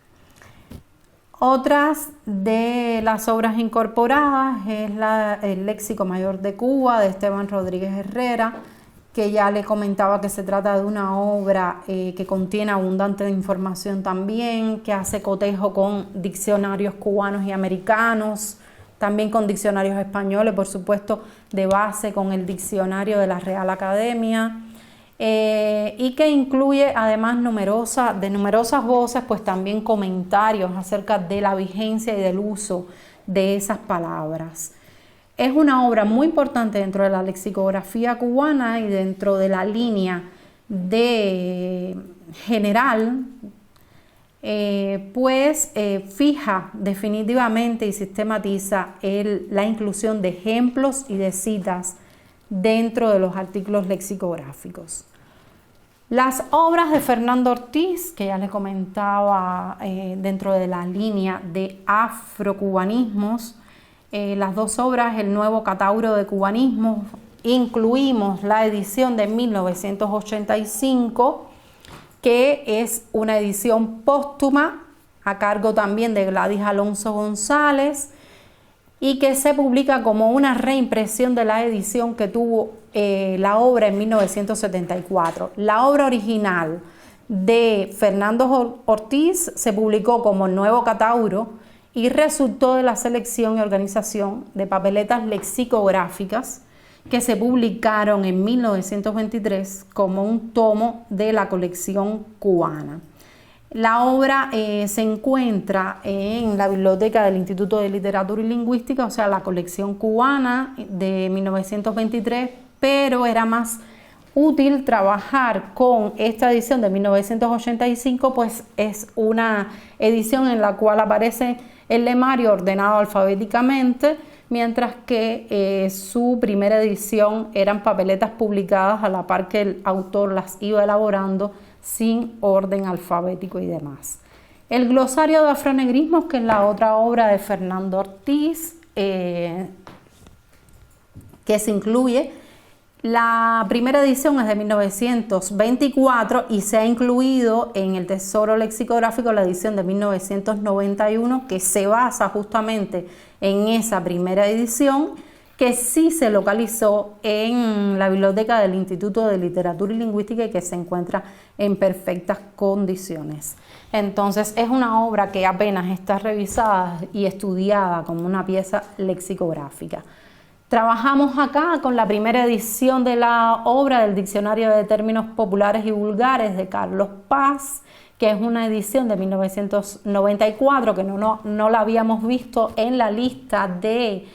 Otras de las obras incorporadas es el Léxico Mayor de Cuba de Esteban Rodríguez Herrera, que ya le comentaba que se trata de una obra que contiene abundante información también, que hace cotejo con diccionarios cubanos y americanos, también con diccionarios españoles, por supuesto, de base con el diccionario de la Real Academia, y que incluye además de numerosas voces, pues también comentarios acerca de la vigencia y del uso de esas palabras. Es una obra muy importante dentro de la lexicografía cubana y dentro de la línea de general, fija definitivamente y sistematiza la inclusión de ejemplos y de citas dentro de los artículos lexicográficos. Las obras de Fernando Ortiz, que ya les comentaba, dentro de la línea de afrocubanismos, las dos obras, El Nuevo Catauro de Cubanismos, incluimos la edición de 1985, que es una edición póstuma a cargo también de Gladys Alonso González, y que se publica como una reimpresión de la edición que tuvo la obra en 1974. La obra original de Fernando Ortiz se publicó como El Nuevo Catauro y resultó de la selección y organización de papeletas lexicográficas que se publicaron en 1923 como un tomo de la colección cubana. La obra se encuentra en la biblioteca del Instituto de Literatura y Lingüística, o sea, la colección cubana de 1923, pero era más útil trabajar con esta edición de 1985, pues es una edición en la cual aparece el lemario ordenado alfabéticamente, mientras que su primera edición eran papeletas publicadas a la par que el autor las iba elaborando sin orden alfabético y demás. El glosario de afronegrismos, que es la otra obra de Fernando Ortiz, que se incluye. La primera edición es de 1924 y se ha incluido en el Tesoro Lexicográfico la edición de 1991, que se basa justamente en esa primera edición, que sí se localizó en la biblioteca del Instituto de Literatura y Lingüística y que se encuentra en perfectas condiciones. Entonces es una obra que apenas está revisada y estudiada como una pieza lexicográfica. Trabajamos acá con la primera edición de la obra del Diccionario de Términos Populares y Vulgares de Carlos Paz, que es una edición de 1994 que no la habíamos visto en la lista de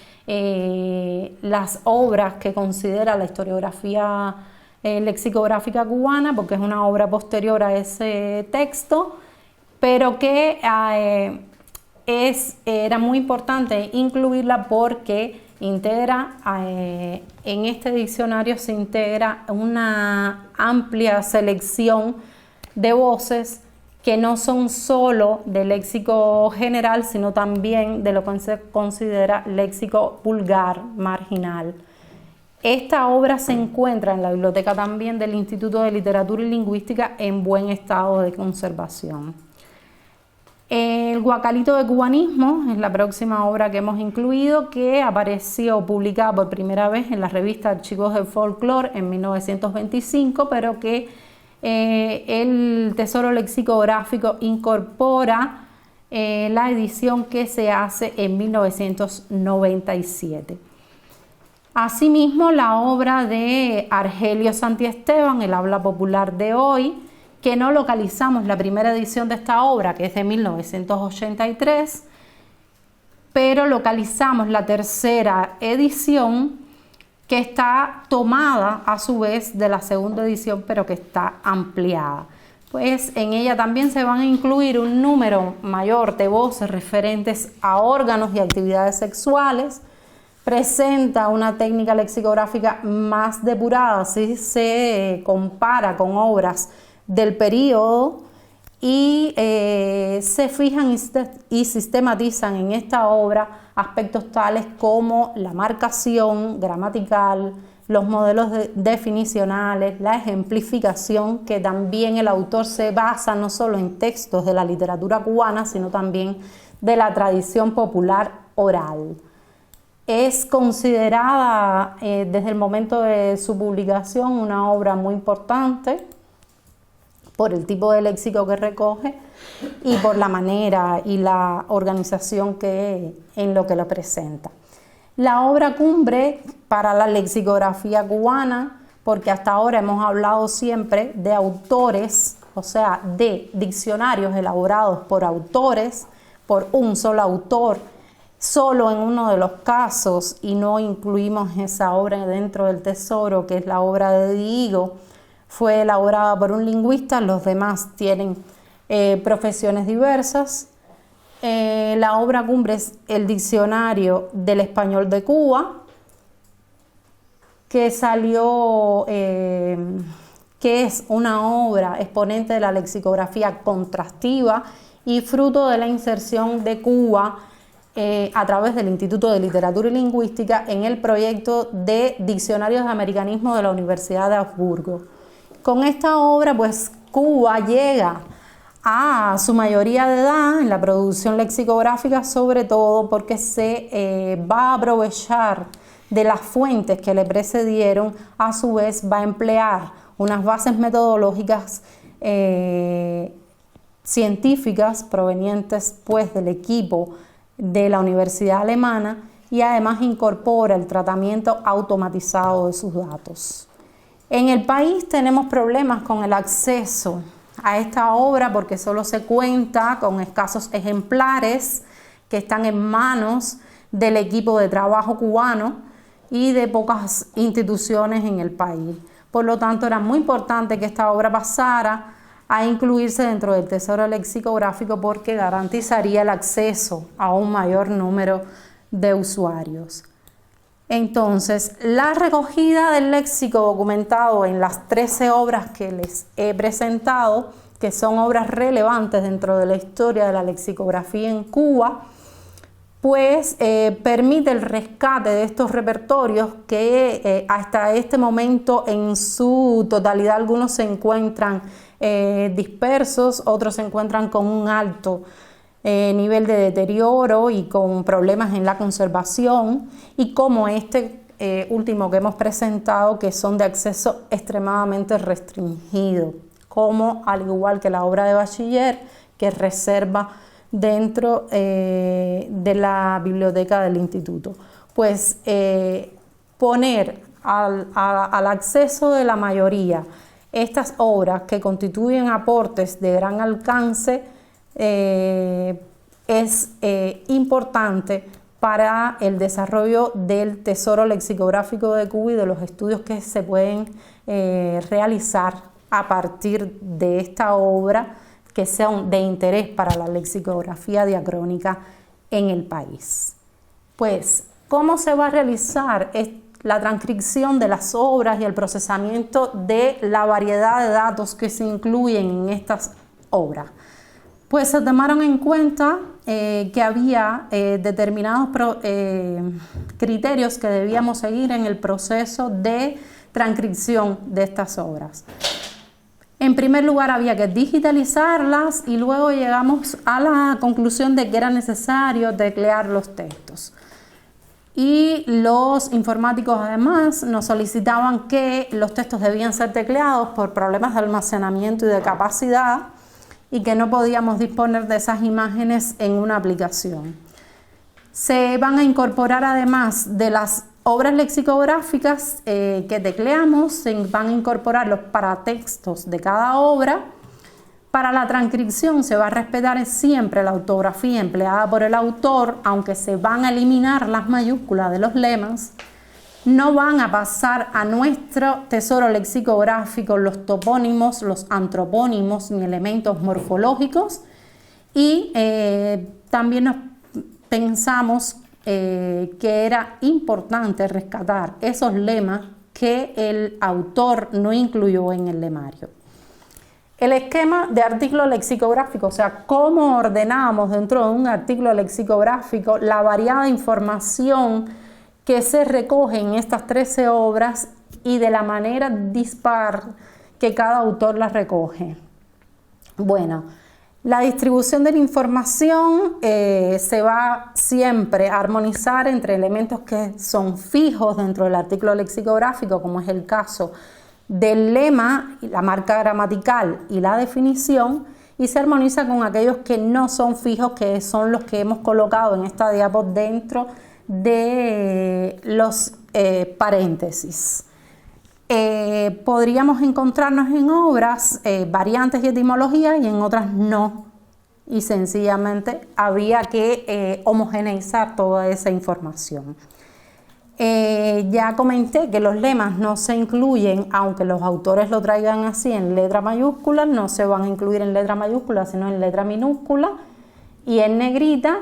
las obras que considera la historiografía lexicográfica cubana, porque es una obra posterior a ese texto, pero que era muy importante incluirla porque integra, en este diccionario se integra una amplia selección de voces que no son solo de léxico general, sino también de lo que se considera léxico vulgar, marginal. Esta obra se encuentra en la biblioteca también del Instituto de Literatura y Lingüística en buen estado de conservación. El Guacalito de Cubanismo es la próxima obra que hemos incluido, que apareció publicada por primera vez en la revista Archivos del Folclore en 1925, pero que el Tesoro Lexicográfico incorpora la edición que se hace en 1997. Asimismo, la obra de Argelio Santiesteban, El habla popular de hoy, que no localizamos la primera edición de esta obra, que es de 1983, pero localizamos la tercera edición, que está tomada a su vez de la segunda edición, pero que está ampliada. Pues en ella también se van a incluir un número mayor de voces referentes a órganos y actividades sexuales. Presenta una técnica lexicográfica más depurada si se compara con obras del periodo, y se fijan y sistematizan en esta obra aspectos tales como la marcación gramatical, los modelos definicionales, la ejemplificación, que también el autor se basa no solo en textos de la literatura cubana, sino también de la tradición popular oral. Es considerada desde el momento de su publicación una obra muy importante por el tipo de léxico que recoge y por la manera y la organización en lo que lo presenta. La obra cumbre para la lexicografía cubana, porque hasta ahora hemos hablado siempre de autores, o sea, de diccionarios elaborados por autores, por un solo autor, solo en uno de los casos, y no incluimos esa obra dentro del Tesoro, que es la obra de Diego, fue elaborada por un lingüista. Los demás tienen profesiones diversas. La obra cumbre es el Diccionario del Español de Cuba, que salió, que es una obra exponente de la lexicografía contrastiva y fruto de la inserción de Cuba a través del Instituto de Literatura y Lingüística en el proyecto de Diccionarios de Americanismo de la Universidad de Augsburgo. Con esta obra, pues Cuba llega a su mayoría de edad en la producción lexicográfica, sobre todo porque se va a aprovechar de las fuentes que le precedieron. A su vez va a emplear unas bases metodológicas científicas provenientes pues del equipo de la Universidad Alemana, y además incorpora el tratamiento automatizado de sus datos. En el país tenemos problemas con el acceso a esta obra porque solo se cuenta con escasos ejemplares que están en manos del equipo de trabajo cubano y de pocas instituciones en el país. Por lo tanto, era muy importante que esta obra pasara a incluirse dentro del Tesoro Lexicográfico, porque garantizaría el acceso a un mayor número de usuarios. Entonces, la recogida del léxico documentado en las 13 obras que les he presentado, que son obras relevantes dentro de la historia de la lexicografía en Cuba, pues permite el rescate de estos repertorios que hasta este momento en su totalidad algunos se encuentran dispersos, otros se encuentran con un alto nivel de deterioro y con problemas en la conservación, y como este último que hemos presentado, que son de acceso extremadamente restringido, como al igual que la obra de Bachiller, que reserva dentro de la biblioteca del instituto. Pues poner al acceso de la mayoría estas obras que constituyen aportes de gran alcance es importante para el desarrollo del Tesoro Lexicográfico de Cuba y de los estudios que se pueden realizar a partir de esta obra, que sean de interés para la lexicografía diacrónica en el país. Pues, ¿cómo se va a realizar la transcripción de las obras y el procesamiento de la variedad de datos que se incluyen en estas obras? Pues se tomaron en cuenta que había determinados criterios que debíamos seguir en el proceso de transcripción de estas obras. En primer lugar, había que digitalizarlas y luego llegamos a la conclusión de que era necesario teclear los textos. Y los informáticos además nos solicitaban que los textos debían ser tecleados por problemas de almacenamiento y de capacidad y que no podíamos disponer de esas imágenes en una aplicación. Se van a incorporar además de las obras lexicográficas que tecleamos, se van a incorporar los paratextos de cada obra. Para la transcripción se va a respetar siempre la ortografía empleada por el autor, aunque se van a eliminar las mayúsculas de los lemas. No van a pasar a nuestro tesoro lexicográfico los topónimos, los antropónimos ni elementos morfológicos. Y también nos pensamos que era importante rescatar esos lemas que el autor no incluyó en el lemario. El esquema de artículo lexicográfico, o sea, cómo ordenamos dentro de un artículo lexicográfico la variada información que se recoge en estas 13 obras y de la manera dispar que cada autor las recoge. Bueno, la distribución de la información se va siempre a armonizar entre elementos que son fijos dentro del artículo lexicográfico, como es el caso del lema, la marca gramatical y la definición, y se armoniza con aquellos que no son fijos, que son los que hemos colocado en esta diapo dentro de los paréntesis. Podríamos encontrarnos en obras variantes y etimologías y en otras no, y sencillamente había que homogeneizar toda esa información. Ya comenté que los lemas no se incluyen, aunque los autores lo traigan así en letra mayúscula, no se van a incluir en letra mayúscula, sino en letra minúscula y en negrita,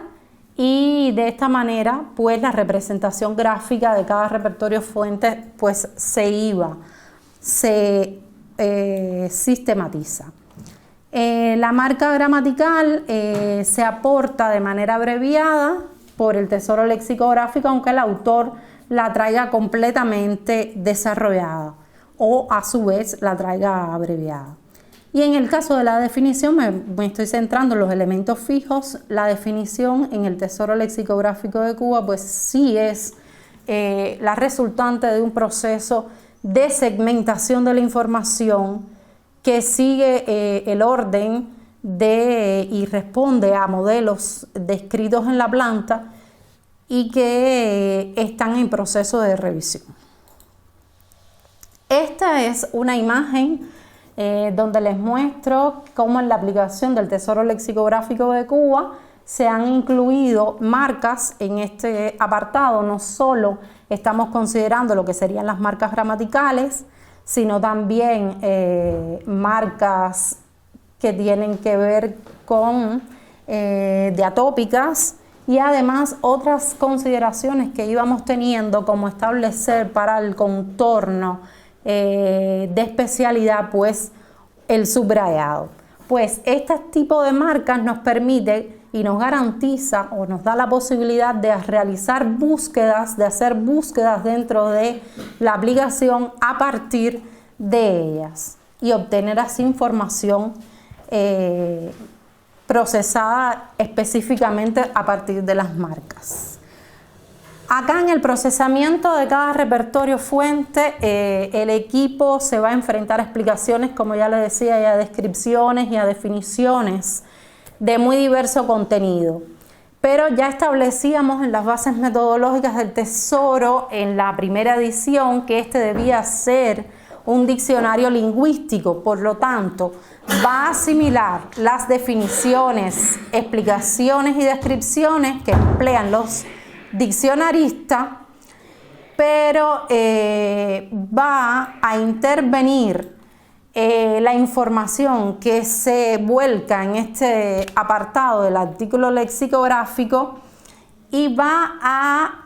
y de esta manera pues la representación gráfica de cada repertorio fuente pues se sistematiza. La marca gramatical se aporta de manera abreviada por el tesoro lexicográfico, aunque el autor la traiga completamente desarrollada o a su vez la traiga abreviada. Y en el caso de la definición me estoy centrando en los elementos fijos. La definición en el tesoro lexicográfico de Cuba pues sí es la resultante de un proceso de segmentación de la información que sigue el orden y responde a modelos descritos en la planta y que están en proceso de revisión. Esta es una imagen donde les muestro cómo en la aplicación del Tesoro Lexicográfico de Cuba se han incluido marcas en este apartado. No solo estamos considerando lo que serían las marcas gramaticales, sino también marcas que tienen que ver con diatópicas, y además otras consideraciones que íbamos teniendo, como establecer para el contorno de especialidad pues el subrayado. Pues este tipo de marcas nos permite y nos garantiza o nos da la posibilidad de realizar búsquedas, de hacer búsquedas dentro de la aplicación a partir de ellas y obtener así información procesada específicamente a partir de las marcas. Acá en el procesamiento de cada repertorio fuente, el equipo se va a enfrentar a explicaciones, como ya les decía, y a descripciones y a definiciones de muy diverso contenido. Pero ya establecíamos en las bases metodológicas del Tesoro en la primera edición que este debía ser un diccionario lingüístico, por lo tanto, va a asimilar las definiciones, explicaciones y descripciones que emplean los diccionaristas, pero va a intervenir la información que se vuelca en este apartado del artículo lexicográfico y va a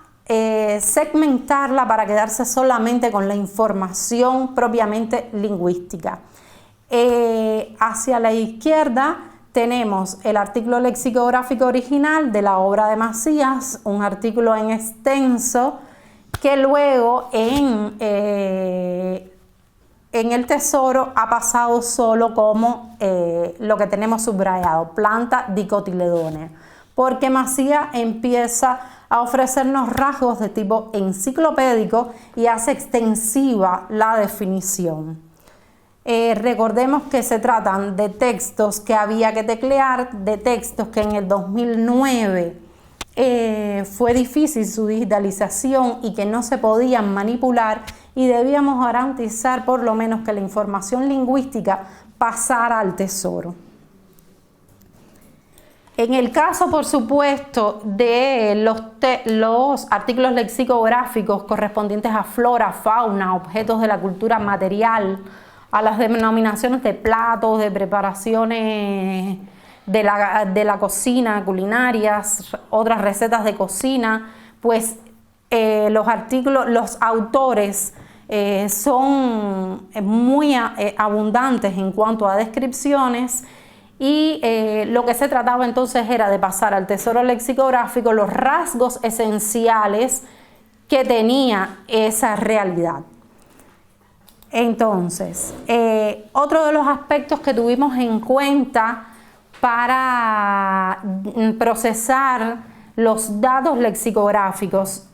segmentarla para quedarse solamente con la información propiamente lingüística. Hacia la izquierda tenemos el artículo lexicográfico original de la obra de Macías, un artículo en extenso que luego en en el tesoro ha pasado solo como lo que tenemos subrayado, planta dicotiledónea, porque Macías empieza a ofrecernos rasgos de tipo enciclopédico y hace extensiva la definición. Recordemos que se tratan de textos que había que teclear, de textos que en el 2009 fue difícil su digitalización y que no se podían manipular, y debíamos garantizar por lo menos que la información lingüística pasara al tesoro. En el caso, por supuesto, de los artículos lexicográficos correspondientes a flora, fauna, objetos de la cultura material, a las denominaciones de platos, de preparaciones de la cocina, culinarias, otras recetas de cocina, pues los autores son muy abundantes en cuanto a descripciones, y lo que se trataba entonces era de pasar al tesoro lexicográfico los rasgos esenciales que tenía esa realidad. Entonces, otro de los aspectos que tuvimos en cuenta para procesar los datos lexicográficos,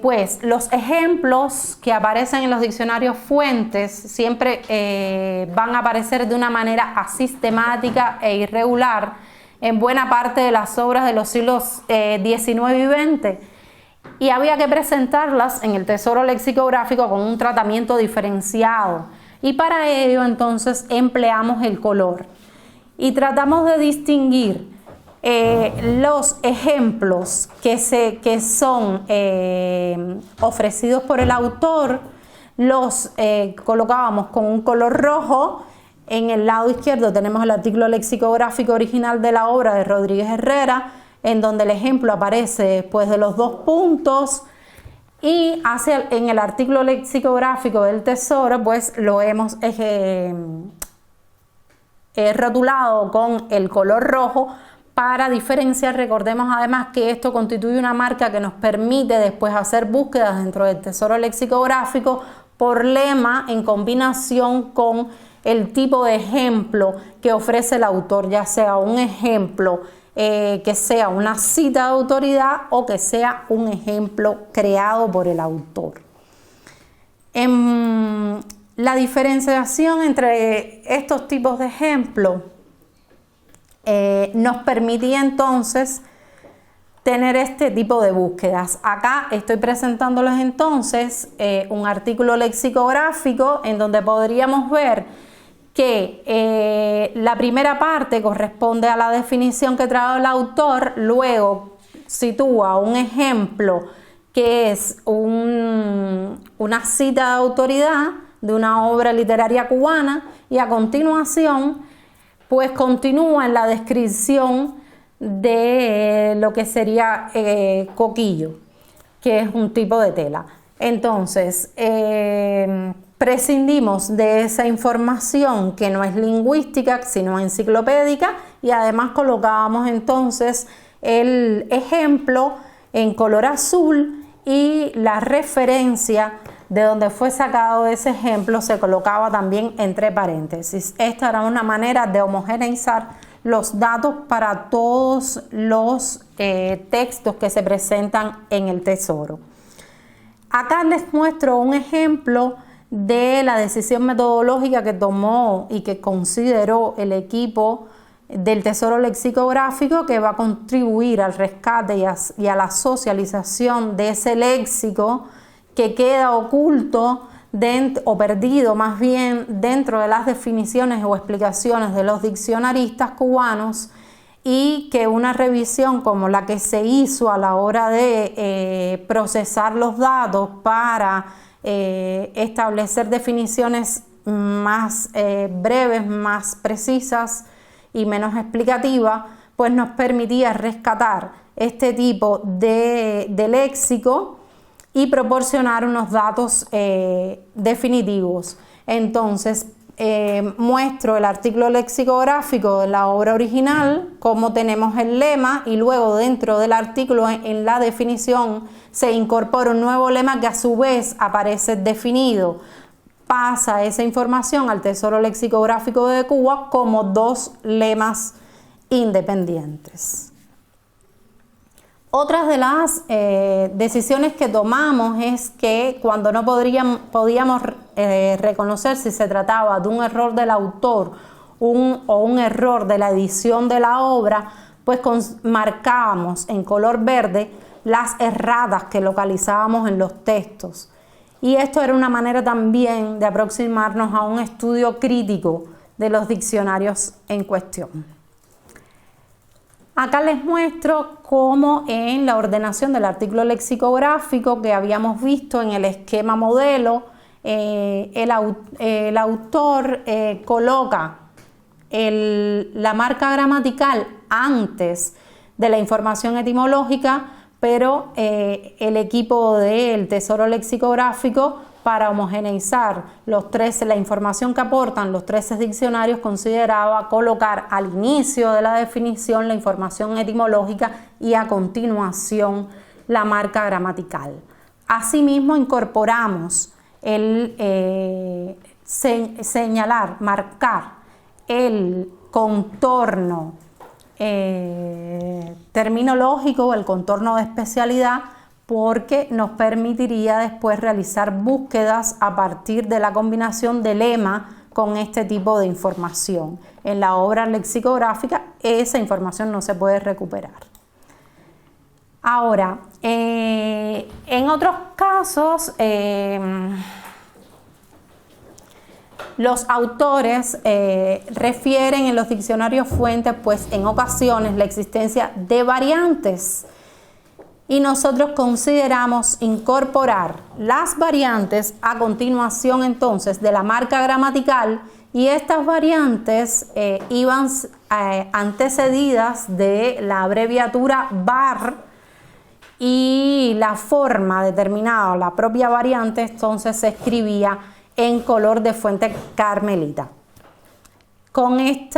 pues los ejemplos que aparecen en los diccionarios fuentes siempre van a aparecer de una manera asistemática e irregular en buena parte de las obras de los siglos XIX y XX, y había que presentarlas en el tesoro lexicográfico con un tratamiento diferenciado, y para ello entonces empleamos el color y tratamos de distinguir los ejemplos que son ofrecidos por el autor. Los colocábamos con un color rojo. En el lado izquierdo tenemos el artículo lexicográfico original de la obra de Rodríguez Herrera, en donde el ejemplo aparece después de los dos puntos, y en el artículo lexicográfico del tesoro pues lo hemos rotulado con el color rojo para diferenciar. Recordemos además que esto constituye una marca que nos permite después hacer búsquedas dentro del tesoro lexicográfico por lema en combinación con el tipo de ejemplo que ofrece el autor, ya sea un ejemplo que sea una cita de autoridad o que sea un ejemplo creado por el autor. La diferenciación entre estos tipos de ejemplos nos permitía entonces tener este tipo de búsquedas. Acá estoy presentándoles entonces un artículo lexicográfico en donde podríamos ver que la primera parte corresponde a la definición que trae el autor, luego sitúa un ejemplo que es una cita de autoridad de una obra literaria cubana, y a continuación pues continúa en la descripción de lo que sería coquillo, que es un tipo de tela. Entonces prescindimos de esa información que no es lingüística sino enciclopédica, y además colocábamos entonces el ejemplo en color azul, y la referencia de donde fue sacado ese ejemplo se colocaba también entre paréntesis. Esta era una manera de homogeneizar los datos para todos los textos que se presentan en el tesoro. Acá les muestro un ejemplo de la decisión metodológica que tomó y que consideró el equipo del tesoro lexicográfico, que va a contribuir al rescate y a la socialización de ese léxico que queda oculto o perdido más bien dentro de las definiciones o explicaciones de los diccionaristas cubanos, y que una revisión como la que se hizo a la hora de procesar los datos para establecer definiciones más breves, más precisas y menos explicativas, pues nos permitía rescatar este tipo de léxico y proporcionar unos datos definitivos. Entonces muestro el artículo lexicográfico de la obra original, como tenemos el lema, y luego dentro del artículo en la definición se incorpora un nuevo lema que a su vez aparece definido pasa esa información al Tesoro Lexicográfico de Cuba como 2 lemas independientes. Otras de las decisiones que tomamos es que cuando no podíamos reconocer si se trataba de un error del autor o un error de la edición de la obra, pues marcábamos en color verde las erratas que localizábamos en los textos. Y esto era una manera también de aproximarnos a un estudio crítico de los diccionarios en cuestión. Acá les muestro cómo en la ordenación del artículo lexicográfico que habíamos visto en el esquema modelo, el autor coloca la marca gramatical antes de la información etimológica, pero el equipo del Tesoro Lexicográfico, para homogeneizar la información que aportan los 13 diccionarios, consideraba colocar al inicio de la definición la información etimológica y a continuación la marca gramatical. Asimismo, incorporamos marcar el contorno terminológico, el contorno de especialidad, porque nos permitiría después realizar búsquedas a partir de la combinación de lema con este tipo de información. En la obra lexicográfica esa información no se puede recuperar. Ahora, en otros casos, los autores refieren en los diccionarios fuentes, pues en ocasiones, la existencia de variantes. Y nosotros consideramos incorporar las variantes a continuación entonces de la marca gramatical, y estas variantes iban antecedidas de la abreviatura VAR, y la forma determinada, la propia variante, entonces se escribía en color de fuente carmelita. Con de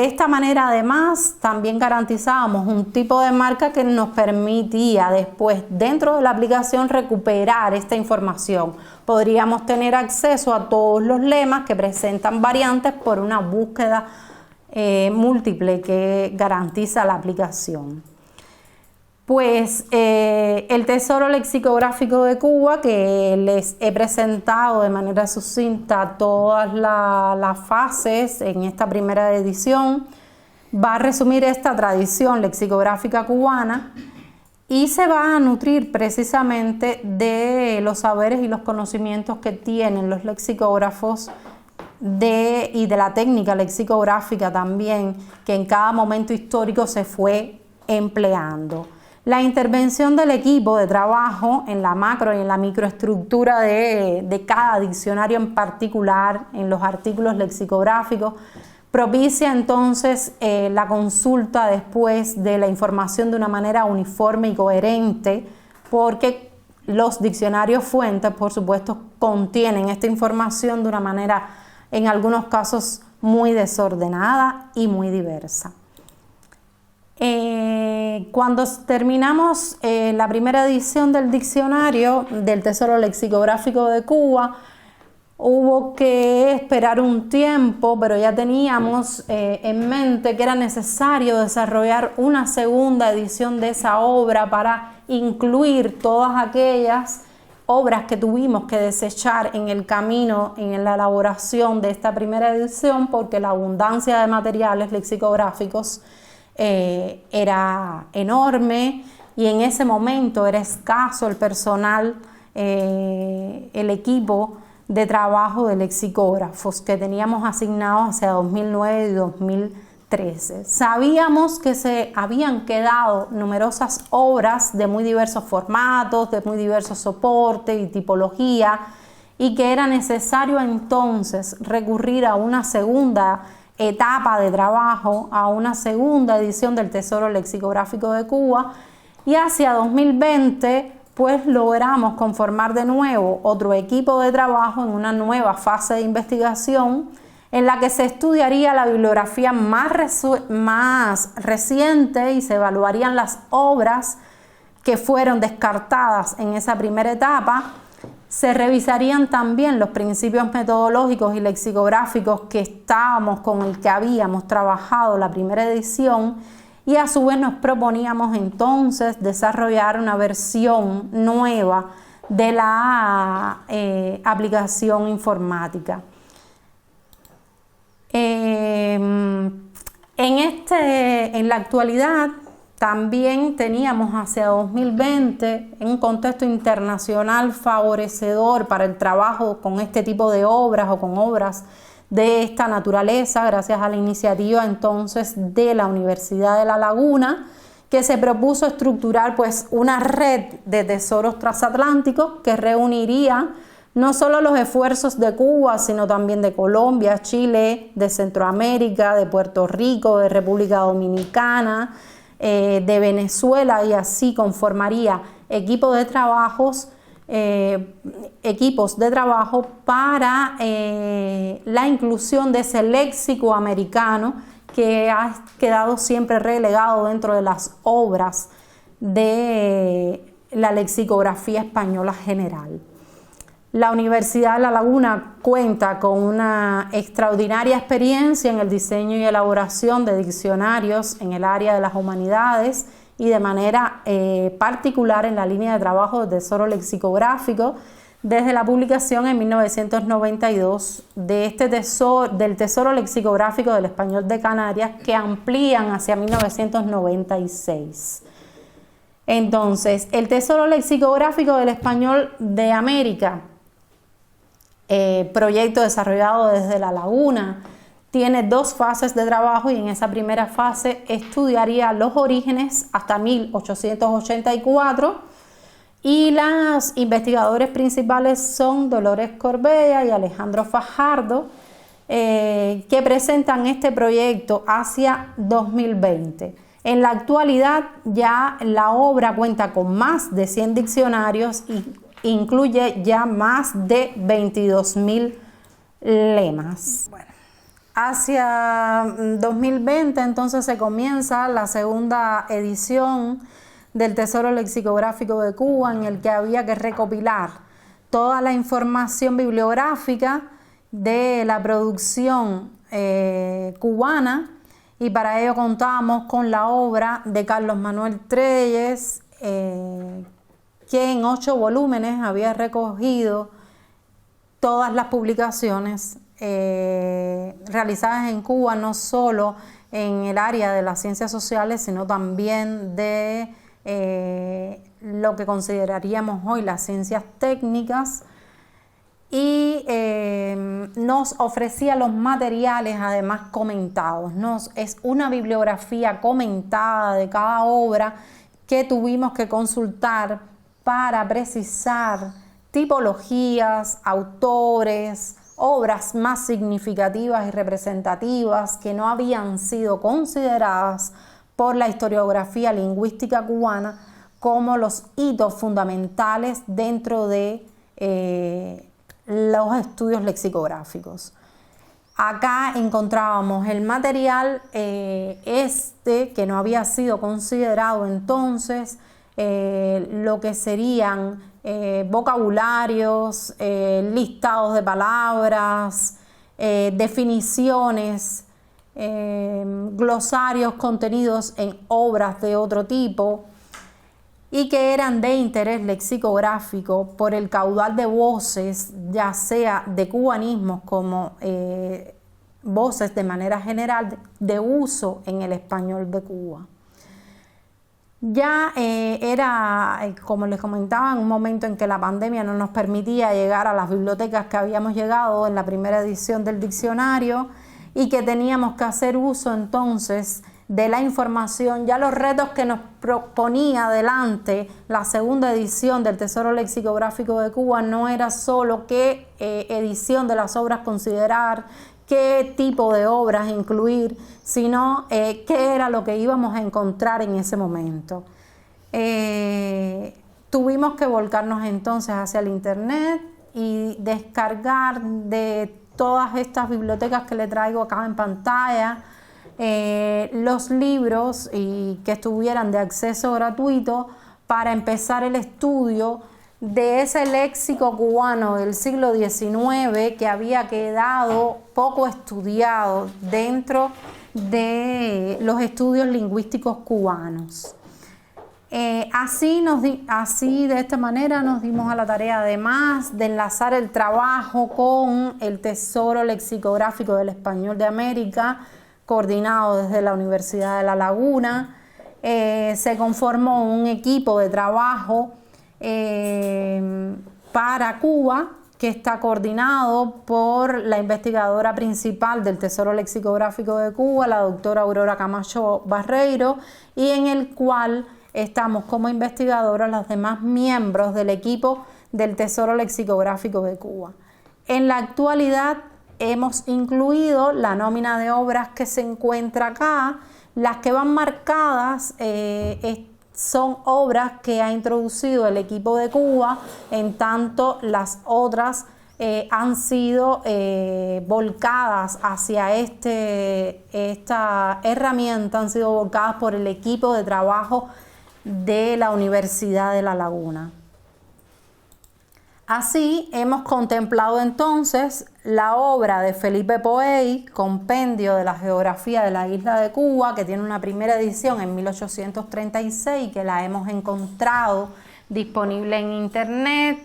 esta manera además también garantizábamos un tipo de marca que nos permitía después dentro de la aplicación recuperar esta información. Podríamos tener acceso a todos los lemas que presentan variantes por una búsqueda múltiple que garantiza la aplicación. Pues el Tesoro Lexicográfico de Cuba, que les he presentado de manera sucinta todas las fases en esta primera edición, va a resumir esta tradición lexicográfica cubana y se va a nutrir precisamente de los saberes y los conocimientos que tienen los lexicógrafos y de la técnica lexicográfica también, que en cada momento histórico se fue empleando. La intervención del equipo de trabajo en la macro y en la microestructura de cada diccionario en particular, en los artículos lexicográficos, propicia entonces la consulta después de la información de una manera uniforme y coherente, porque los diccionarios fuentes, por supuesto, contienen esta información de una manera, en algunos casos, muy desordenada y muy diversa. Cuando terminamos la primera edición del diccionario del Tesoro Lexicográfico de Cuba, hubo que esperar un tiempo, pero ya teníamos en mente que era necesario desarrollar una segunda edición de esa obra para incluir todas aquellas obras que tuvimos que desechar en el camino, en la elaboración de esta primera edición, porque la abundancia de materiales lexicográficos era enorme y en ese momento era escaso el personal, el equipo de trabajo de lexicógrafos que teníamos asignados hacia 2009 y 2013. Sabíamos que se habían quedado numerosas obras de muy diversos formatos, de muy diversos soportes y tipología, y que era necesario entonces recurrir a una segunda etapa de trabajo, a una segunda edición del Tesoro Lexicográfico de Cuba, y hacia 2020 pues logramos conformar de nuevo otro equipo de trabajo en una nueva fase de investigación en la que se estudiaría la bibliografía más reciente y se evaluarían las obras que fueron descartadas en esa primera etapa, Se revisarían también los principios metodológicos y lexicográficos con el que habíamos trabajado la primera edición, y a su vez nos proponíamos entonces desarrollar una versión nueva de la aplicación informática. En la actualidad también teníamos hacia 2020 un contexto internacional favorecedor para el trabajo con este tipo de obras o con obras de esta naturaleza, gracias a la iniciativa entonces de la Universidad de La Laguna, que se propuso estructurar pues una red de tesoros transatlánticos que reuniría no solo los esfuerzos de Cuba, sino también de Colombia, Chile, de Centroamérica, de Puerto Rico, de República Dominicana, de Venezuela, y así conformaría equipos de trabajo para la inclusión de ese léxico americano que ha quedado siempre relegado dentro de las obras de la lexicografía española general. La Universidad de La Laguna cuenta con una extraordinaria experiencia en el diseño y elaboración de diccionarios en el área de las humanidades, y de manera particular en la línea de trabajo de tesoro lexicográfico, desde la publicación en 1992 del tesoro lexicográfico del español de Canarias, que amplían hacia 1996. Entonces, el tesoro lexicográfico del español de América, proyecto desarrollado desde La Laguna, tiene 2 fases de trabajo, y en esa primera fase estudiaría los orígenes hasta 1884, y las investigadores principales son Dolores Corbella y Alejandro Fajardo, que presentan este proyecto hacia 2020. En la actualidad ya la obra cuenta con más de 100 diccionarios y incluye ya más de 22.000 lemas. Bueno, hacia 2020 entonces se comienza la segunda edición del Tesoro Lexicográfico de Cuba, en el que había que recopilar toda la información bibliográfica de la producción cubana, y para ello contábamos con la obra de Carlos Manuel Trelles, que en 8 volúmenes había recogido todas las publicaciones realizadas en Cuba, no solo en el área de las ciencias sociales, sino también de lo que consideraríamos hoy las ciencias técnicas, y nos ofrecía los materiales además comentados. Es una bibliografía comentada de cada obra que tuvimos que consultar para precisar tipologías, autores, obras más significativas y representativas que no habían sido consideradas por la historiografía lingüística cubana como los hitos fundamentales dentro de los estudios lexicográficos. Acá encontrábamos el material que no había sido considerado entonces, lo que serían vocabularios, listados de palabras, definiciones, glosarios contenidos en obras de otro tipo, y que eran de interés lexicográfico por el caudal de voces, ya sea de cubanismos como voces de manera general de uso en el español de Cuba. Ya era, como les comentaba, en un momento en que la pandemia no nos permitía llegar a las bibliotecas que habíamos llegado en la primera edición del diccionario, y que teníamos que hacer uso entonces de la información. Ya los retos que nos proponía adelante la segunda edición del Tesoro Lexicográfico de Cuba no era solo qué edición de las obras considerar, qué tipo de obras incluir, sino qué era lo que íbamos a encontrar en ese momento. Tuvimos que volcarnos entonces hacia el internet y descargar de todas estas bibliotecas que le traigo acá en pantalla los libros y que estuvieran de acceso gratuito para empezar el estudio de ese léxico cubano del siglo XIX que había quedado poco estudiado dentro de los estudios lingüísticos cubanos. Así de esta manera nos dimos a la tarea, además de enlazar el trabajo con el Tesoro Lexicográfico del Español de América, coordinado desde la Universidad de La Laguna. Se conformó un equipo de trabajo para Cuba, que está coordinado por la investigadora principal del Tesoro Lexicográfico de Cuba, la doctora Aurora Camacho Barreiro, y en el cual estamos como investigadoras los demás miembros del equipo del Tesoro Lexicográfico de Cuba. En la actualidad hemos incluido la nómina de obras que se encuentra acá. Las que van marcadas son obras que ha introducido el equipo de Cuba, en tanto las otras han sido volcadas hacia esta herramienta, han sido volcadas por el equipo de trabajo de la Universidad de La Laguna. Así hemos contemplado entonces la obra de Felipe Poey, Compendio de la Geografía de la Isla de Cuba, que tiene una primera edición en 1836, que la hemos encontrado disponible en internet,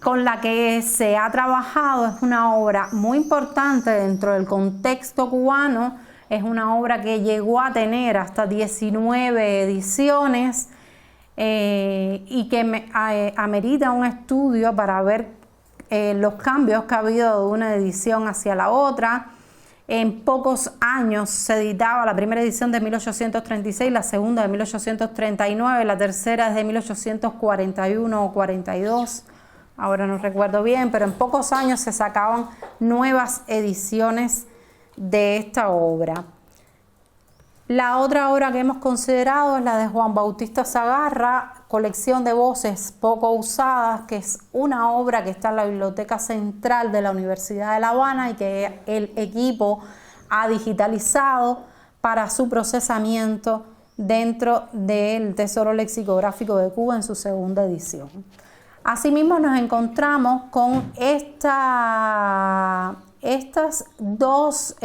con la que se ha trabajado. Es una obra muy importante dentro del contexto cubano. Es una obra que llegó a tener hasta 19 ediciones y que amerita un estudio para ver los cambios que ha habido de una edición hacia la otra. En pocos años se editaba la primera edición de 1836, la segunda de 1839, la tercera es de 1841 o 42, ahora no recuerdo bien, pero en pocos años se sacaban nuevas ediciones de esta obra. La otra obra que hemos considerado es la de Juan Bautista Sagarra, Colección de voces poco usadas, que es una obra que está en la Biblioteca Central de la Universidad de La Habana y que el equipo ha digitalizado para su procesamiento dentro del Tesoro Lexicográfico de Cuba en su segunda edición. Asimismo nos encontramos con estos dos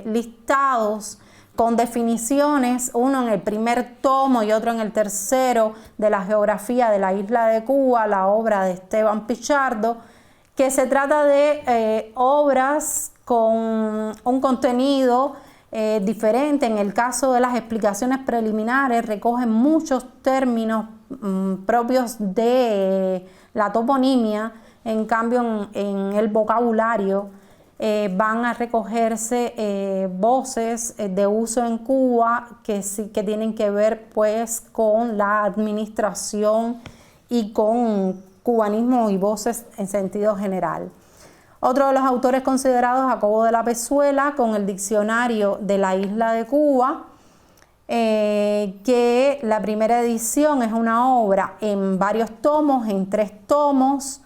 listados con definiciones, uno en el primer tomo y otro en el tercero, de la geografía de la isla de Cuba, la obra de Esteban Pichardo, que se trata de obras con un contenido diferente. En el caso de las explicaciones preliminares recogen muchos términos propios de la toponimia, en cambio en el vocabulario van a recogerse voces de uso en Cuba que tienen que ver pues con la administración y con cubanismo y voces en sentido general. Otro de los autores considerados, Jacobo de la Pezuela, con el Diccionario de la Isla de Cuba, que la primera edición es una obra en varios tomos, en 3 tomos,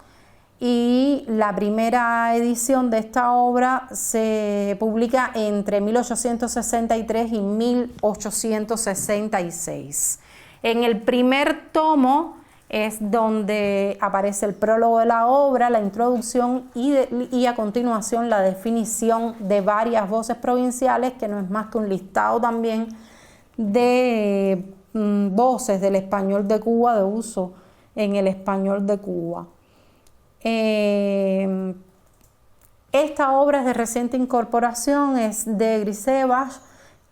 y la primera edición de esta obra se publica entre 1863 y 1866. En el primer tomo es donde aparece el prólogo de la obra, la introducción y a continuación la definición de varias voces provinciales, que no es más que un listado también de voces del español de Cuba, de uso en el español de Cuba. Esta obra es de reciente incorporación, es de Grisevach,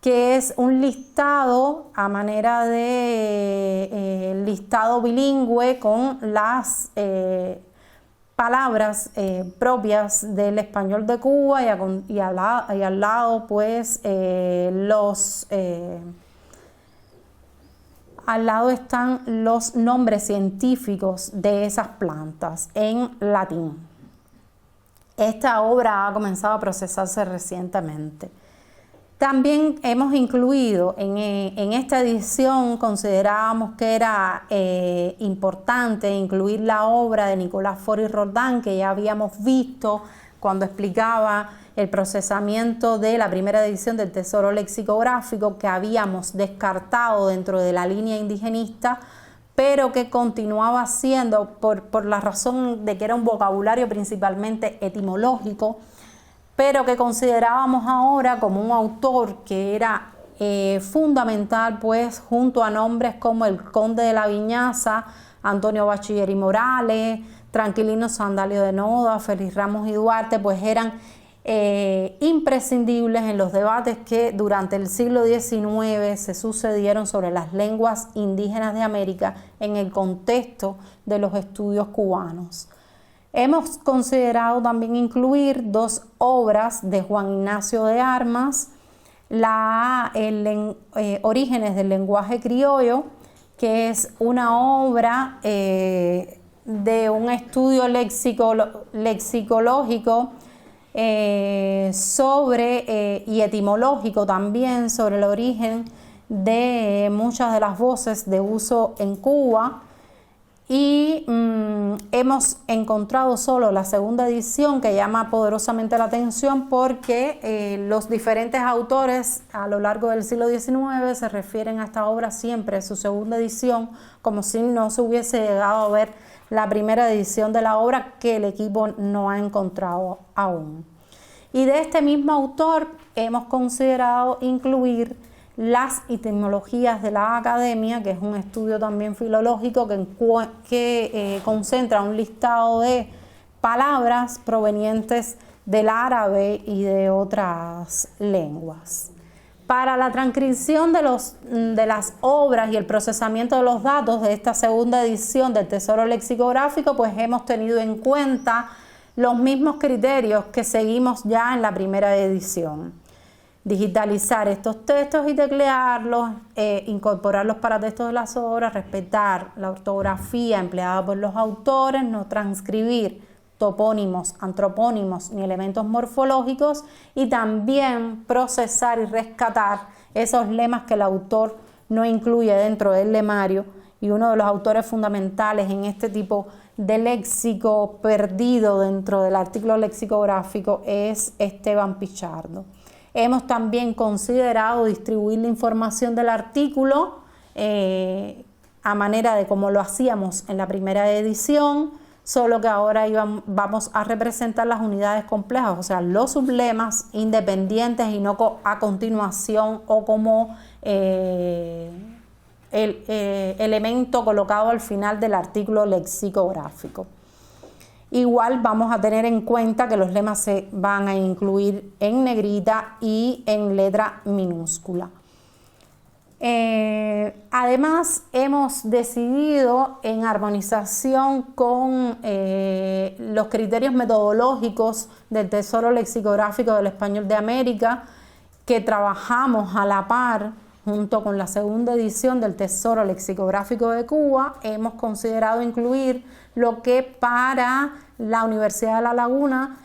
que es un listado a manera de listado bilingüe con las palabras propias del español de Cuba y al lado pues al lado están los nombres científicos de esas plantas en latín. Esta obra ha comenzado a procesarse recientemente. También hemos incluido en esta edición, considerábamos que era importante incluir la obra de Nicolás Fori Roldán, que ya habíamos visto cuando explicaba el procesamiento de la primera edición del Tesoro Lexicográfico, que habíamos descartado dentro de la línea indigenista, pero que continuaba siendo, por la razón de que era un vocabulario principalmente etimológico, pero que considerábamos ahora como un autor que era fundamental, pues junto a nombres como el Conde de la Viñaza, Antonio Bachiller y Morales, Tranquilino Sandalio de Noda, Félix Ramos y Duarte, pues eran imprescindibles en los debates que durante el siglo XIX se sucedieron sobre las lenguas indígenas de América en el contexto de los estudios cubanos. Hemos considerado también incluir dos obras de Juan Ignacio de Armas, Orígenes del lenguaje criollo, que es una obra de un estudio lexicológico y etimológico también sobre el origen de muchas de las voces de uso en Cuba, y hemos encontrado solo la segunda edición, que llama poderosamente la atención porque los diferentes autores a lo largo del siglo XIX se refieren a esta obra siempre, su segunda edición, como si no se hubiese llegado a ver la primera edición de la obra, que el equipo no ha encontrado aún. Y de este mismo autor hemos considerado incluir las etimologías de la academia, que es un estudio también filológico que concentra un listado de palabras provenientes del árabe y de otras lenguas. Para la transcripción de las obras y el procesamiento de los datos de esta segunda edición del Tesoro Lexicográfico, pues hemos tenido en cuenta los mismos criterios que seguimos ya en la primera edición. Digitalizar estos textos y teclearlos, incorporar los paratextos de las obras, respetar la ortografía empleada por los autores, no transcribir topónimos, antropónimos ni elementos morfológicos, y también procesar y rescatar esos lemas que el autor no incluye dentro del lemario. Y uno de los autores fundamentales en este tipo de léxico perdido dentro del artículo lexicográfico es Esteban Pichardo. Hemos también considerado distribuir la información del artículo a manera de como lo hacíamos en la primera edición, solo que ahora vamos a representar las unidades complejas, o sea, los sublemas independientes y no a continuación o como el elemento colocado al final del artículo lexicográfico. Igual vamos a tener en cuenta que los lemas se van a incluir en negrita y en letra minúscula. Además, hemos decidido, en armonización con los criterios metodológicos del Tesoro Lexicográfico del Español de América, que trabajamos a la par junto con la segunda edición del Tesoro Lexicográfico de Cuba, hemos considerado incluir lo que para la Universidad de La Laguna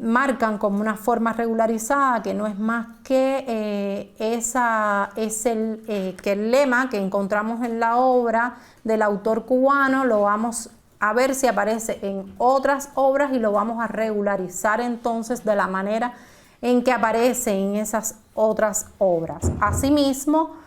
marcan como una forma regularizada, que no es más que que el lema que encontramos en la obra del autor cubano lo vamos a ver si aparece en otras obras y lo vamos a regularizar entonces de la manera en que aparece en esas otras obras. Asimismo,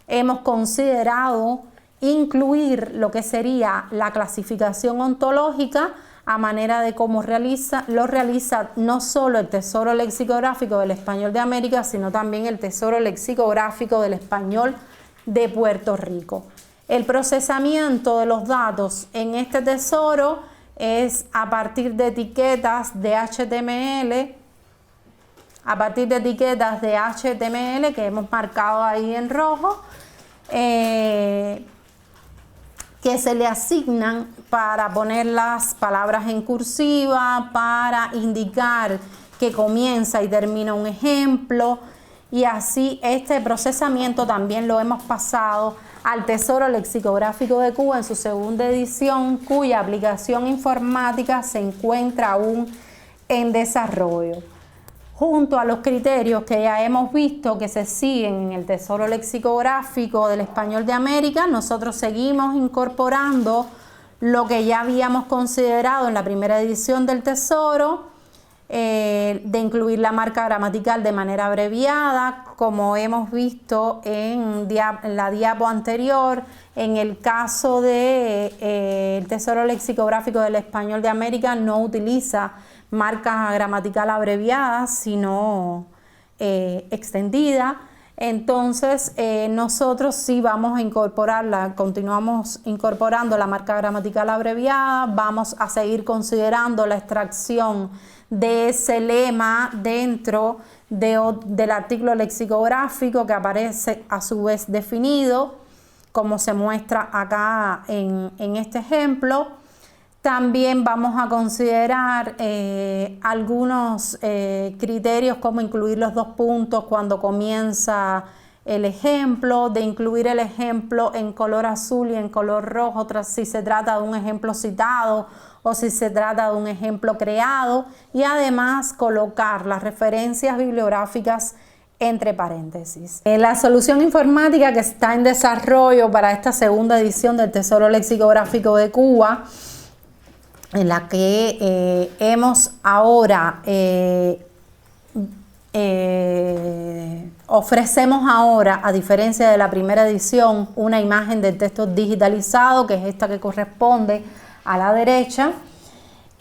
hemos considerado incluir lo que sería la clasificación ontológica a manera de cómo lo realiza no solo el Tesoro Lexicográfico del Español de América, sino también el Tesoro Lexicográfico del Español de Puerto Rico. El procesamiento de los datos en este tesoro es a partir de etiquetas de HTML, que hemos marcado ahí en rojo, que se le asignan para poner las palabras en cursiva, para indicar que comienza y termina un ejemplo, y así este procesamiento también lo hemos pasado al Tesoro Lexicográfico de Cuba en su segunda edición, cuya aplicación informática se encuentra aún en desarrollo. Junto a los criterios que ya hemos visto que se siguen en el Tesoro Lexicográfico del Español de América, nosotros seguimos incorporando lo que ya habíamos considerado en la primera edición del Tesoro, de incluir la marca gramatical de manera abreviada, como hemos visto en la diapo anterior. En el caso del Tesoro Lexicográfico del Español de América no utiliza marca gramatical abreviada, sino extendida. Entonces nosotros sí vamos a incorporarla, continuamos incorporando la marca gramatical abreviada, vamos a seguir considerando la extracción de ese lema dentro del artículo lexicográfico que aparece a su vez definido, como se muestra acá en este ejemplo. También vamos a considerar algunos criterios, como incluir los 2 puntos cuando comienza el ejemplo, de incluir el ejemplo en color azul y en color rojo, si se trata de un ejemplo citado o si se trata de un ejemplo creado, y además colocar las referencias bibliográficas entre paréntesis. La solución informática que está en desarrollo para esta segunda edición del Tesoro Lexicográfico de Cuba, en la que hemos ahora ofrecemos ahora, a diferencia de la primera edición, una imagen del texto digitalizado, que es esta que corresponde a la derecha,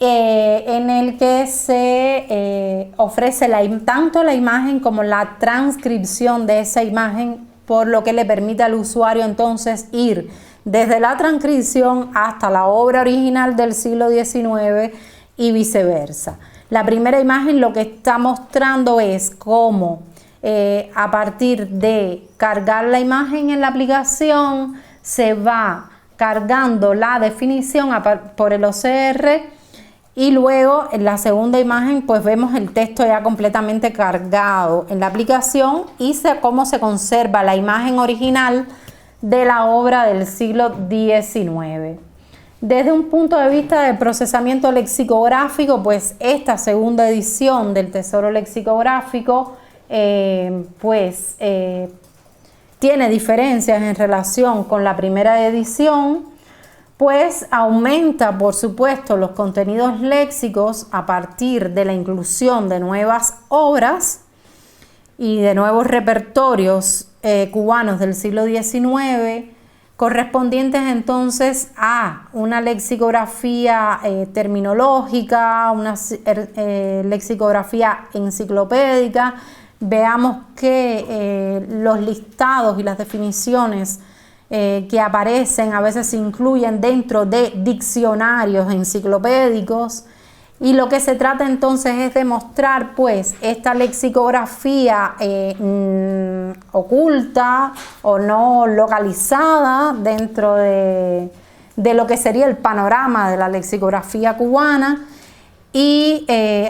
en el que se ofrece tanto la imagen como la transcripción de esa imagen, por lo que le permite al usuario entonces ir desde la transcripción hasta la obra original del siglo XIX y viceversa. La primera imagen lo que está mostrando es cómo a partir de cargar la imagen en la aplicación se va cargando la definición por el OCR, y luego en la segunda imagen pues vemos el texto ya completamente cargado en la aplicación y cómo se conserva la imagen original de la obra del siglo XIX. Desde un punto de vista del procesamiento lexicográfico, pues esta segunda edición del Tesoro Lexicográfico tiene diferencias en relación con la primera edición, pues aumenta, por supuesto, los contenidos léxicos a partir de la inclusión de nuevas obras y de nuevos repertorios cubanos del siglo XIX, correspondientes entonces a una lexicografía terminológica, una lexicografía enciclopédica. Veamos que los listados y las definiciones que aparecen a veces se incluyen dentro de diccionarios enciclopédicos, y lo que se trata entonces es de mostrar pues esta lexicografía oculta o no localizada dentro de lo que sería el panorama de la lexicografía cubana. Y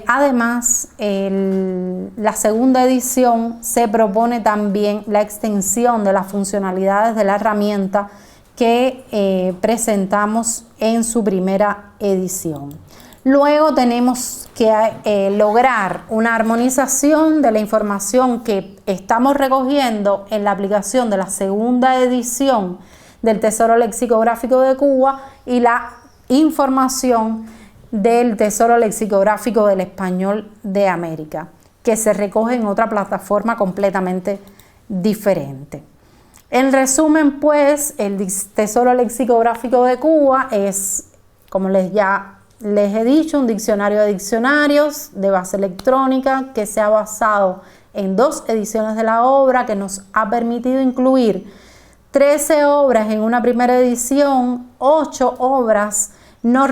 además la segunda edición se propone también la extensión de las funcionalidades de la herramienta que presentamos en su primera edición. Luego tenemos que lograr una armonización de la información que estamos recogiendo en la aplicación de la segunda edición del Tesoro Lexicográfico de Cuba y la información del Tesoro Lexicográfico del Español de América, que se recoge en otra plataforma completamente diferente. En resumen, pues, el Tesoro Lexicográfico de Cuba es, como les he dicho, un diccionario de diccionarios de base electrónica que se ha basado en 2 ediciones de la obra, que nos ha permitido incluir 13 obras en una primera edición, 8 obras no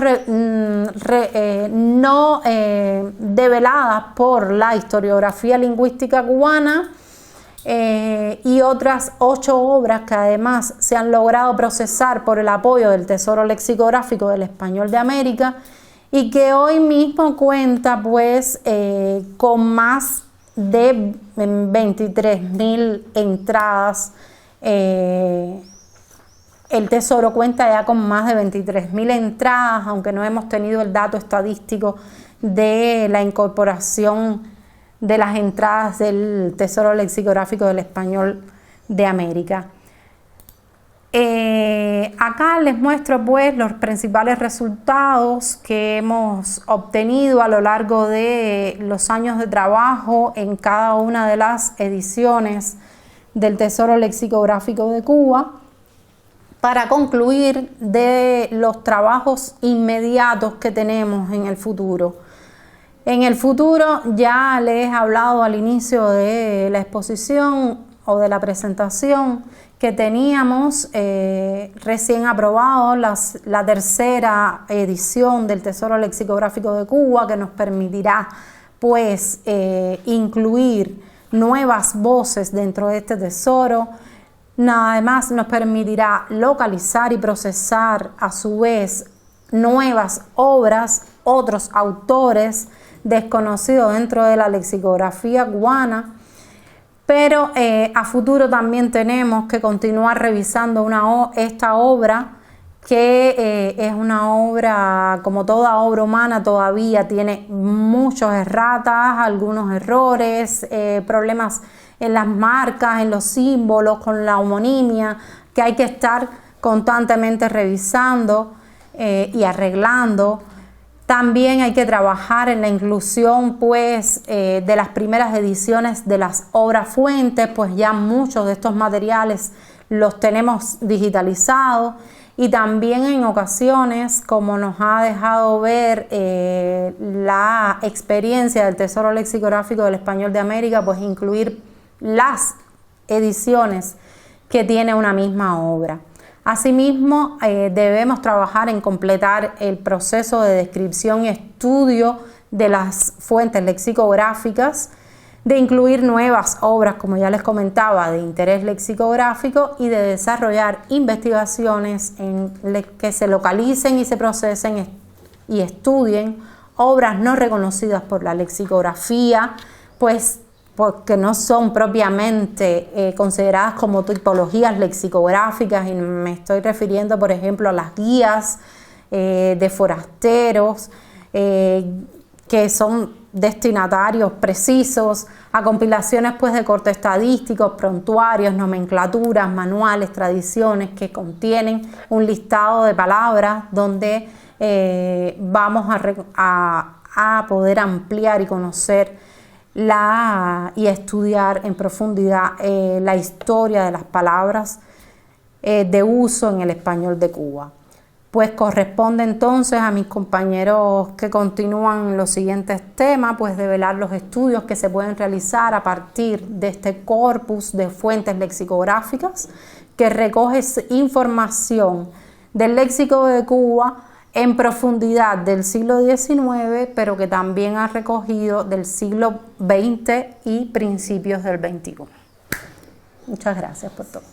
develadas por la historiografía lingüística cubana, y otras 8 obras que además se han logrado procesar por el apoyo del Tesoro Lexicográfico del Español de América, y que hoy mismo cuenta pues con más de 23.000 entradas. El Tesoro cuenta ya con más de 23.000 entradas, aunque no hemos tenido el dato estadístico de la incorporación de las entradas del Tesoro Lexicográfico del Español de América. Acá les muestro pues los principales resultados que hemos obtenido a lo largo de los años de trabajo en cada una de las ediciones del Tesoro Lexicográfico de Cuba, para concluir de los trabajos inmediatos que tenemos en el futuro. En el futuro ya les he hablado al inicio de la exposición o de la presentación que teníamos recién aprobado la tercera edición del Tesoro Lexicográfico de Cuba, que nos permitirá pues incluir nuevas voces dentro de este tesoro. Además nos permitirá localizar y procesar a su vez nuevas obras, otros autores desconocidos dentro de la lexicografía cubana. Pero a futuro también tenemos que continuar revisando esta obra, que es una obra, como toda obra humana, todavía tiene muchos erratas, algunos errores, problemas en las marcas, en los símbolos, con la homonimia, que hay que estar constantemente revisando y arreglando. También hay que trabajar en la inclusión pues, de las primeras ediciones de las obras fuentes, pues ya muchos de estos materiales los tenemos digitalizados, y también en ocasiones, como nos ha dejado ver la experiencia del Tesoro Lexicográfico del Español de América, pues incluir las ediciones que tiene una misma obra. Asimismo, debemos trabajar en completar el proceso de descripción y estudio de las fuentes lexicográficas, de incluir nuevas obras, como ya les comentaba, de interés lexicográfico, y de desarrollar investigaciones que se localicen y se procesen y estudien obras no reconocidas por la lexicografía, pues porque no son propiamente consideradas como tipologías lexicográficas, y me estoy refiriendo, por ejemplo, a las guías de forasteros, que son destinatarios precisos, a compilaciones pues, de corte estadístico, prontuarios, nomenclaturas, manuales, tradiciones que contienen un listado de palabras donde vamos a poder ampliar y conocer y estudiar en profundidad la historia de las palabras de uso en el español de Cuba. Pues corresponde entonces a mis compañeros que continúan los siguientes temas, pues develar los estudios que se pueden realizar a partir de este corpus de fuentes lexicográficas que recoge información del léxico de Cuba en profundidad del siglo XIX, pero que también ha recogido del siglo XX y principios del XXI. Muchas gracias por todo.